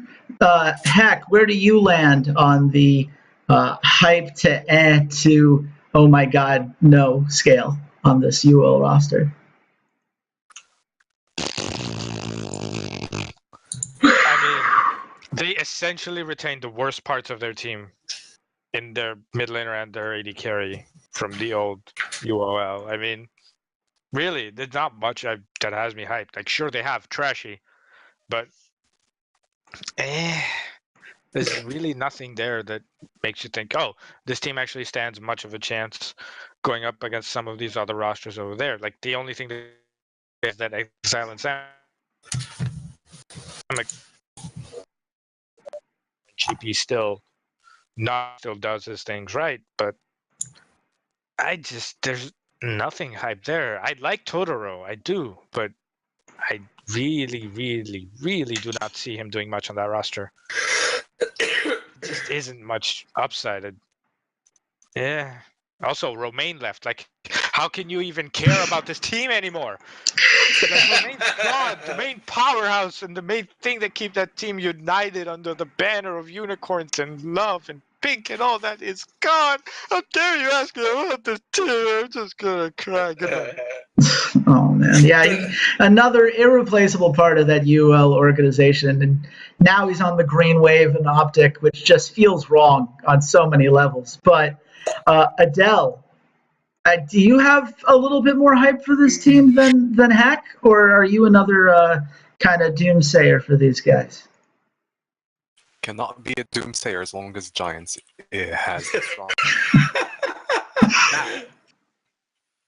Heck, where do you land on the hype to eh to oh my god no scale on this UL roster? I mean, they essentially retained the worst parts of their team in their mid laner and their AD carry from the old UOL. I mean, really, there's not much that has me hyped. Like, sure, they have Trashy, but there's really nothing there that makes you think, oh, this team actually stands much of a chance going up against some of these other rosters over there. Like, the only thing that is that Exile and Sam. I'm like, GP still does his things right, but there's nothing hype there. I like Totoro, I do, but I really, really, really do not see him doing much on that roster. Just isn't much upside. Yeah. Also, Romain left. Like, how can you even care about this team anymore? Like, Romain's gone. The main powerhouse and the main thing that keeps that team united under the banner of unicorns and love and pink and all that is gone. How dare you ask me about this team? I'm just gonna cry. Good night. Oh man, yeah, another irreplaceable part of that UL organization, and now he's on the green wave and Optic, which just feels wrong on so many levels. But Adele, do you have a little bit more hype for this team than Hack, or are you another kind of doomsayer for these guys? Cannot be a doomsayer as long as Giants has a strong. Now,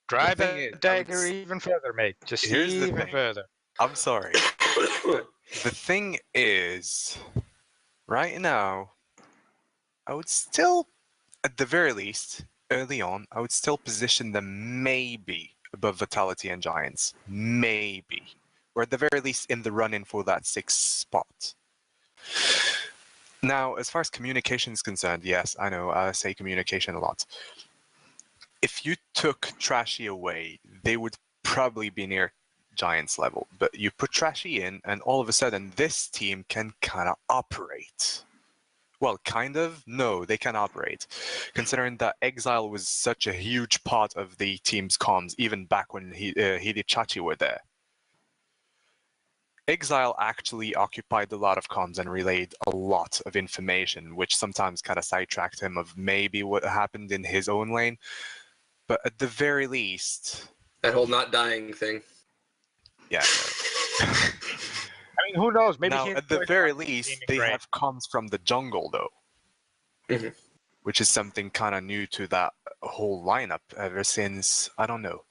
drive that dagger even further, mate. Just even further. I'm sorry. The thing is, right now, I would still, at the very least, early on, I would still position them maybe above Vitality and Giants. Maybe. Or at the very least in the run-in for that 6th spot. Now, as far as communication is concerned, yes, I know, I say communication a lot. If you took Trashy away, they would probably be near Giants level. But you put Trashy in, and all of a sudden, this team can kind of operate. Well, kind of? No, they can operate. Considering that Exile was such a huge part of the team's comms, even back when Hidechachi were there. Exile actually occupied a lot of comms and relayed a lot of information, which sometimes kind of sidetracked him of maybe what happened in his own lane. But at the very least... That whole not dying thing. Yeah. I mean, who knows? Maybe now, at the very least, they have comms from the jungle, though. Mm-hmm. Which is something kind of new to that whole lineup ever since, I don't know.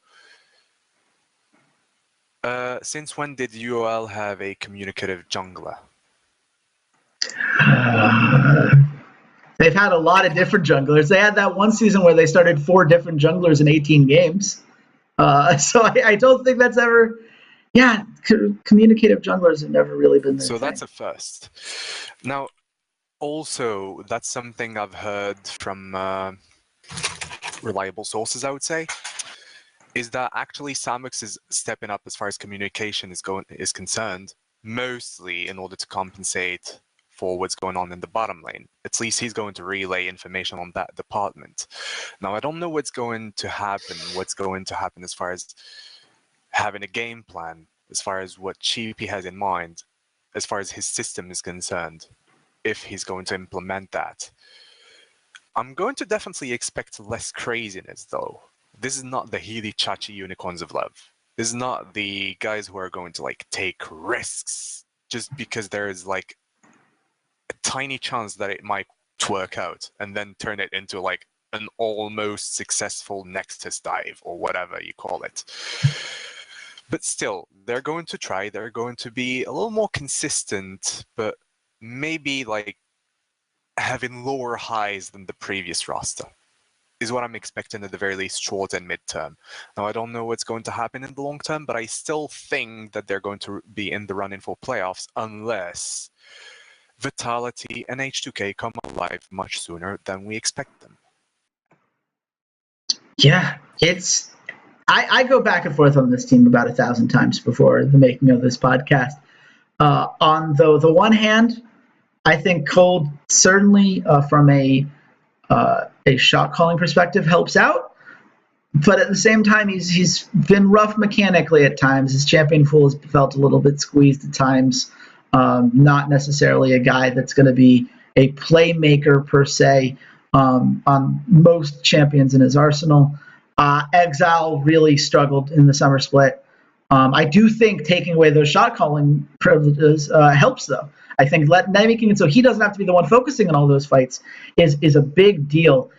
Since when did UOL have a communicative jungler? They've had a lot of different junglers. They had that one season where they started 4 different junglers in 18 games. So I don't think that's ever... Yeah, communicative junglers have never really been their So thing. that's a first. Now, also, that's something I've heard from reliable sources, I would say, is that actually Samux is stepping up as far as communication is concerned, mostly in order to compensate for what's going on in the bottom lane. At least he's going to relay information on that department. Now, I don't know what's going to happen as far as having a game plan, as far as what Cheapy has in mind, as far as his system is concerned, if he's going to implement that. I'm going to definitely expect less craziness, though. This is not the Healy Chachi Unicorns of Love. This is not the guys who are going to like take risks just because there is like a tiny chance that it might work out and then turn it into like an almost successful Nexus dive or whatever you call it. But still, they're going to try. They're going to be a little more consistent, but maybe like having lower highs than the previous roster is what I'm expecting at the very least short and mid-term. Now, I don't know what's going to happen in the long term, but I still think that they're going to be in the run-in for playoffs unless Vitality and H2K come alive much sooner than we expect them. Yeah, it's... I go back and forth on this team about 1,000 times before the making of this podcast. On the one hand, I think Cold certainly from a shot calling perspective helps out, but at the same time he's been rough mechanically at times. His champion pool has felt a little bit squeezed at times. Not necessarily a guy that's going to be a playmaker per se on most champions in his arsenal. Exile really struggled in the summer split. I do think taking away those shot calling privileges helps, though. I think making it so he doesn't have to be the one focusing on all those fights is a big deal.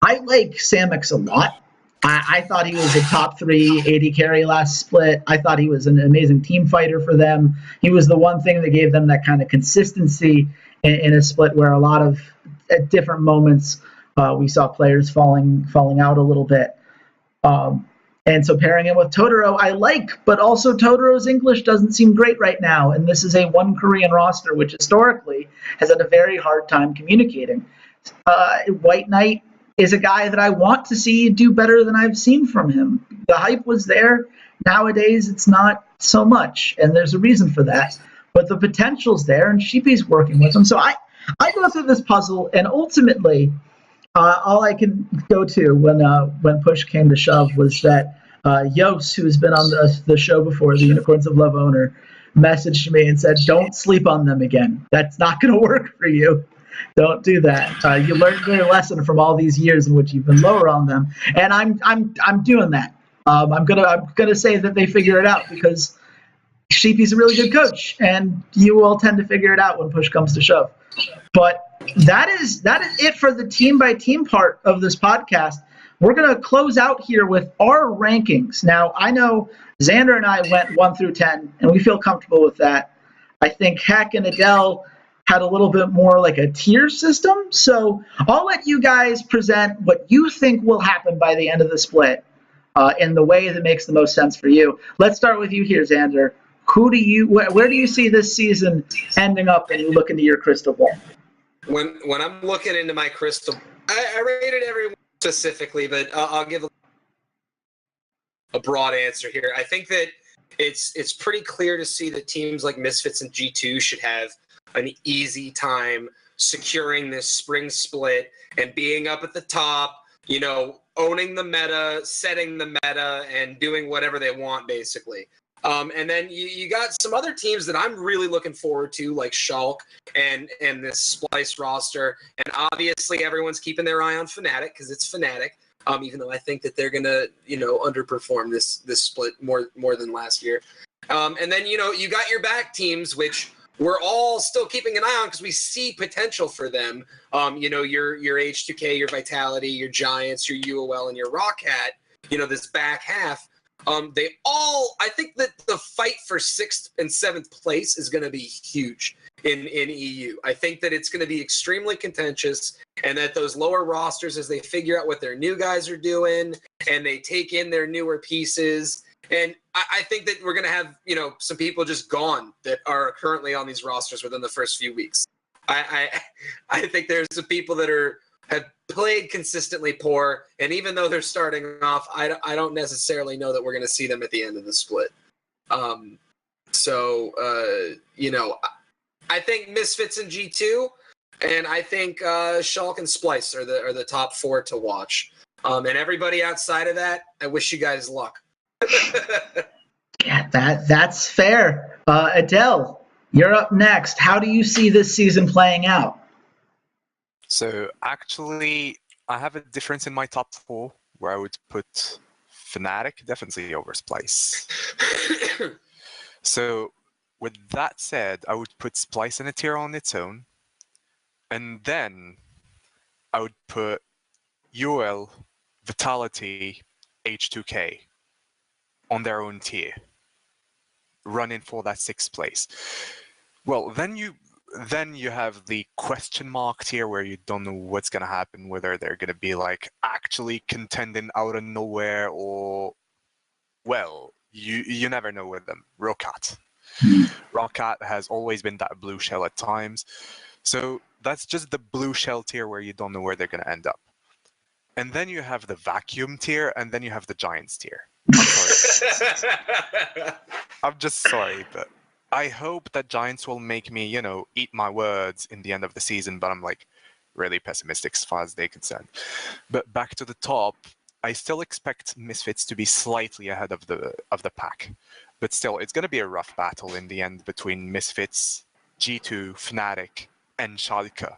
I like Samix a lot. I thought he was a top 3 AD carry last split. I thought he was an amazing team fighter for them. He was the one thing that gave them that kind of consistency in a split where a lot of, at different moments, we saw players falling out a little bit. And so pairing him with Totoro, I like, but also Totoro's English doesn't seem great right now. And this is a one Korean roster, which historically has had a very hard time communicating. White Knight is a guy that I want to see do better than I've seen from him. The hype was there. Nowadays, it's not so much, and there's a reason for that. But the potential's there, and Sheepy's working with him. So I go through this puzzle, and ultimately, all I can go to when push came to shove was that Yos, who's been on the show before, the Unicorns of Love owner, messaged me and said, "Don't sleep on them again. That's not going to work for you. Don't do that. You learned your lesson from all these years in which you've been lower on them." And I'm doing that. I'm gonna say that they figure it out because Sheepy's a really good coach, and you will tend to figure it out when push comes to shove. But that is it for the team by team part of this podcast. We're gonna close out here with our rankings. Now, I know Xander and I went 1 through 10, and we feel comfortable with that. I think Heck and Adele had a little bit more like a tier system. So I'll let you guys present what you think will happen by the end of the split in the way that makes the most sense for you. Let's start with you here, Xander. Where do you see this season ending up when you look into your crystal ball? When I'm looking into my crystal, I rated everyone specifically, but I'll give a broad answer here. I think that it's pretty clear to see that teams like Misfits and G2 should have an easy time securing this spring split and being up at the top, owning the meta, setting the meta, and doing whatever they want, basically. And then you got some other teams that I'm really looking forward to, like Schalke and this Splyce roster. And obviously everyone's keeping their eye on Fnatic because it's Fnatic, even though I think that they're going to, underperform this split more than last year. And then, you got your back teams, which we're all still keeping an eye on because we see potential for them. Your H2K, your Vitality, your Giants, your UOL, and your ROCCAT, this back half. I think that the fight for 6th and 7th place is going to be huge in EU. I think that it's going to be extremely contentious and that those lower rosters, as they figure out what their new guys are doing and they take in their newer pieces. And I think that we're going to have, some people just gone that are currently on these rosters within the first few weeks. I think there's some people that have played consistently poor, and even though they're starting off, I don't necessarily know that we're going to see them at the end of the split. I think Misfits and G2, and I think Schalke and Splyce are the top 4 to watch. And everybody outside of that, I wish you guys luck. Yeah, that's fair. Adele, you're up next. How do you see this season playing out? So actually, I have a difference in my top 4 where I would put Fnatic definitely over Splyce. So with that said, I would put Splyce in a tier on its own, and then I would put UL, Vitality, H2K on their own tier, running for that 6th place. Well, then you have the question mark tier where you don't know what's gonna happen, whether they're gonna be like actually contending out of nowhere, or well, you never know with them. ROCCAT. ROCCAT has always been that blue shell at times. So that's just the blue shell tier where you don't know where they're gonna end up. And then you have the vacuum tier, and then you have the Giants tier. I'm sorry. I'm just sorry, but I hope that Giants will make me, eat my words in the end of the season, but I'm like really pessimistic as far as they're concerned. But back to the top, I still expect Misfits to be slightly ahead of the pack. But still, it's going to be a rough battle in the end between Misfits, G2, Fnatic, and Schalke.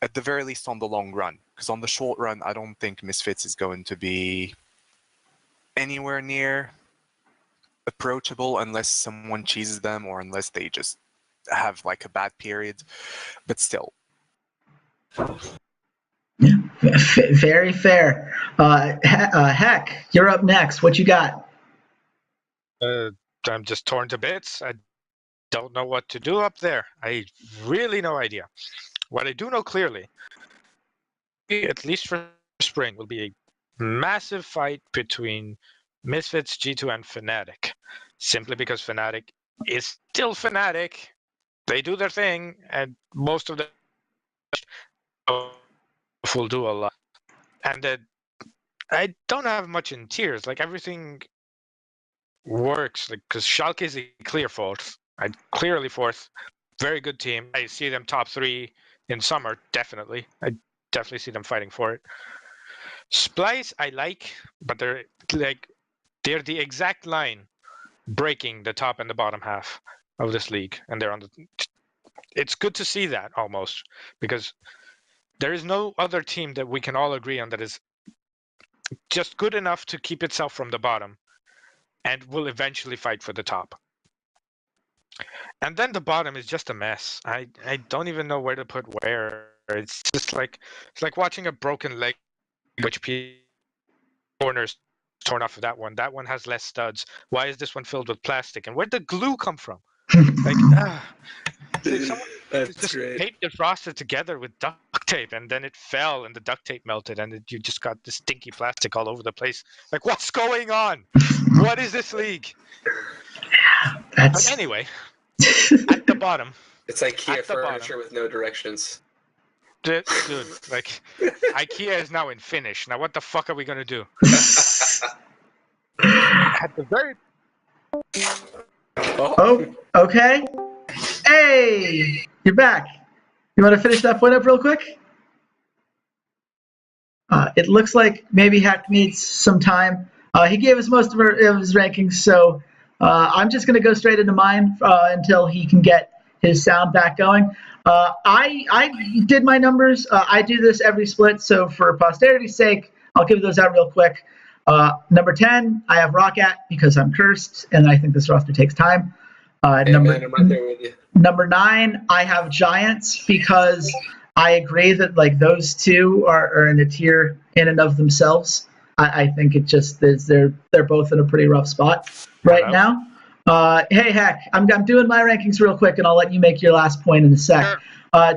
At the very least on the long run. Because on the short run, I don't think Misfits is going to be anywhere near approachable unless someone cheeses them or unless they just have like a bad period. But still. Yeah, very fair. Heck, you're up next. What you got? I'm just torn to bits. I don't know what to do up there. I really no idea. What I do know clearly, at least for spring, will be a massive fight between Misfits, G2, and Fnatic. Simply because Fnatic is still Fnatic. They do their thing, and most of them will do a lot. And I don't have much in tiers. Like, everything works. Like, because Schalke is a clear 4th. Clearly 4th. Very good team. I see them top 3 in summer, definitely. I definitely see them fighting for it. Splyce, I like, but they're the exact line breaking the top and the bottom half of this league, and they're on the. It's good to see that almost, because there is no other team that we can all agree on that is just good enough to keep itself from the bottom, and will eventually fight for the top. And then the bottom is just a mess. I don't even know where to put where. It's just it's like watching a broken leg, which corners torn off of that one. That one has less studs. Why is this one filled with plastic? And where'd the glue come from? Someone just taped it frosted together with duct tape, and then it fell, and the duct tape melted, and you just got this stinky plastic all over the place. Like, what's going on? What is this league? But anyway, at the bottom. It's IKEA furniture with no directions. Dude, like, IKEA is now in Finnish. Now, what the fuck are we gonna do? At the very. Oh, okay. Hey, you're back. You want to finish that point up real quick? It looks like maybe Hack needs some time. He gave us most of his rankings, so I'm just going to go straight into mine until he can get his sound back going. I did my numbers. I do this every split, so for posterity's sake, I'll give those out real quick. Number 10, I have ROCCAT because I'm cursed, and I think this roster takes time. Number 9, I have Giants because I agree that like those two are in a tier in and of themselves. I think it just is they're both in a pretty rough spot right now. Hey, Heck, I'm doing my rankings real quick, and I'll let you make your last point in a sec.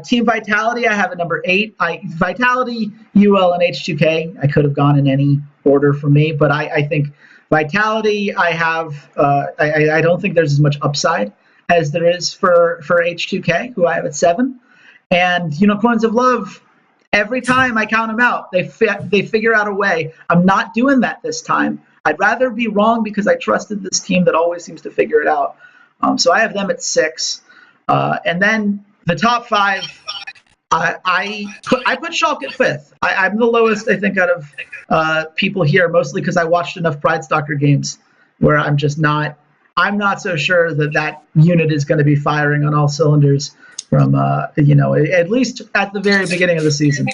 Team Vitality, I have at number 8. Vitality, UL, and H2K. I could have gone in any order for me, but I think Vitality, I have. I don't think there's as much upside as there is for H2K, who I have at 7. And Unicorns of Love, every time I count them out, they figure out a way. I'm not doing that this time. I'd rather be wrong because I trusted this team that always seems to figure it out. So I have them at 6. And then the top 5, I put Schalke at 5th. I'm the lowest, I think, out of people here, mostly because I watched enough Pride Stalker games where I'm not so sure that unit is going to be firing on all cylinders from, at least at the very beginning of the season.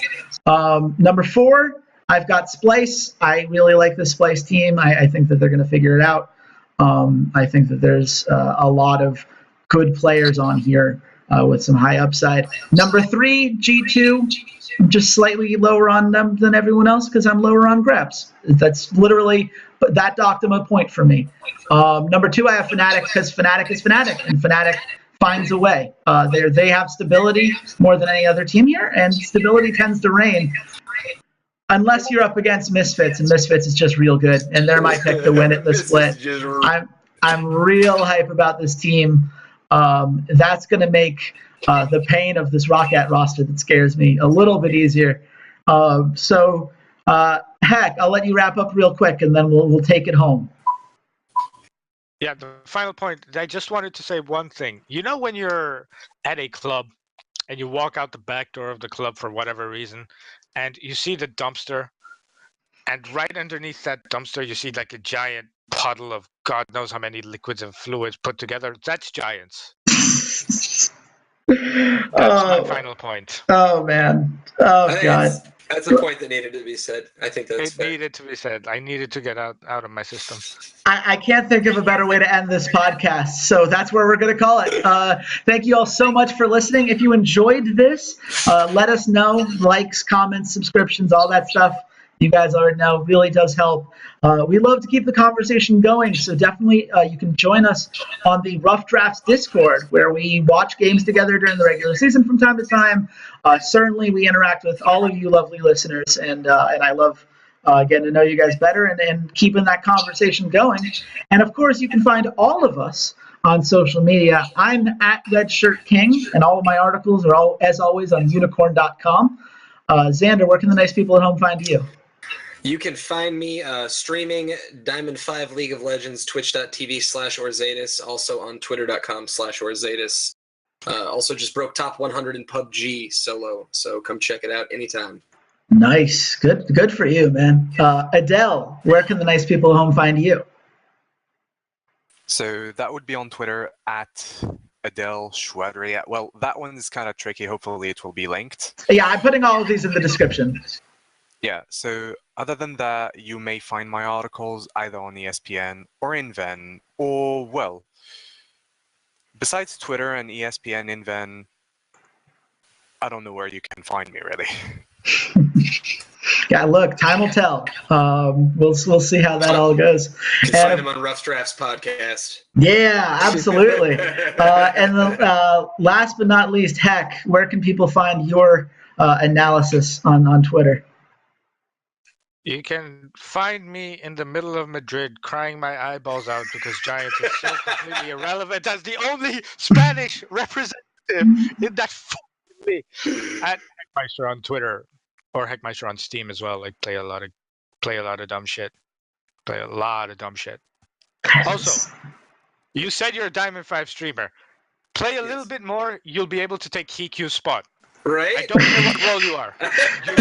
Number 4, I've got Splyce. I really like the Splyce team. I think that they're going to figure it out. I think that there's a lot of good players on here with some high upside. Number 3, G2. I'm just slightly lower on them than everyone else because I'm lower on Grabs. That's literally, that docked them a point for me. Number 2, I have Fnatic because Fnatic is Fnatic, and Fnatic finds a way. They have stability more than any other team here, and stability tends to reign. Unless you're up against Misfits, and Misfits is just real good, and they're my pick to win it the split. I'm real hype about this team. That's going to make the pain of this ROCCAT roster that scares me a little bit easier. Heck, I'll let you wrap up real quick, and then we'll take it home. Yeah, the final point, I just wanted to say one thing. You know when you're at a club and you walk out the back door of the club for whatever reason, and you see the dumpster, and right underneath that dumpster you see like a giant puddle of God knows how many liquids and fluids put together? That's Giants. That's my final point. Oh, man. Oh, God. That's a point that needed to be said. I think that's fair. Needed to be said. I needed to get out of my system. I can't think of a better way to end this podcast, so that's where we're going to call it. Thank you all so much for listening. If you enjoyed this, let us know. Likes, comments, subscriptions, all that stuff. You guys already know, really does help. We love to keep the conversation going, so definitely you can join us on the Rough Drafts Discord, where we watch games together during the regular season from time to time. Certainly, we interact with all of you lovely listeners, and I love getting to know you guys better and keeping that conversation going. And of course, you can find all of us on social media. I'm at Redshirt King, and all of my articles are as always on unicorn.com. Xander, where can the nice people at home find you? You can find me streaming Diamond 5 League of Legends, twitch.tv/Orzatus, also on twitter.com/Orzatus. Also just broke top 100 in PUBG solo, so come check it out anytime. Nice. Good for you, man. Adele, where can the nice people at home find you? So that would be on Twitter at Adele Schwadria. Well, that one is kind of tricky. Hopefully it will be linked. Yeah, I'm putting all of these in the description. Yeah, so other than that, you may find my articles either on ESPN or InVen, or, well, besides Twitter and ESPN, InVen, I don't know where you can find me, really. Yeah, look, time will tell. We'll see how that all goes. You can find him on Rough Drafts podcast. Yeah, absolutely. And last but not least, Heck, where can people find your analysis on Twitter? You can find me in the middle of Madrid crying my eyeballs out because Giants is so completely irrelevant as the only Spanish representative in that league. At Heckmeister on Twitter, or Heckmeister on Steam as well. Like play a lot of dumb shit. Also, you said you're a Diamond 5 streamer. Play a little bit more, you'll be able to take Hikyu's spot. Right? I don't care what role you are. You're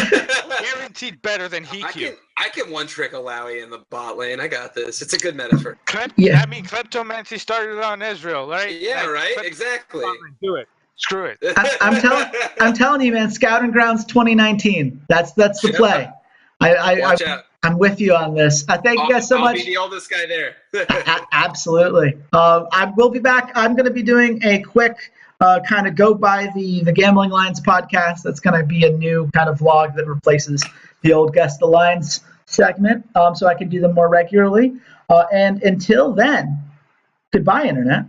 guaranteed better than Hikyu. I can one-trick Alawi in the bot lane. I got this. It's a good metaphor. Yeah. I mean, Kleptomancy started on Ezreal, right? Yeah, like, right? Exactly. Do it. Screw it. I'm telling you, man. Scouting Grounds 2019. That's the play. Watch out. I'm with you on this. Thank you guys so much. I'll be the oldest guy there. Absolutely. I will be back. I'm going to be doing a quick kind of go by the Gambling Lines podcast. That's going to be a new kind of vlog that replaces the old Guess the Lines segment, so I can do them more regularly. And until then, goodbye, Internet.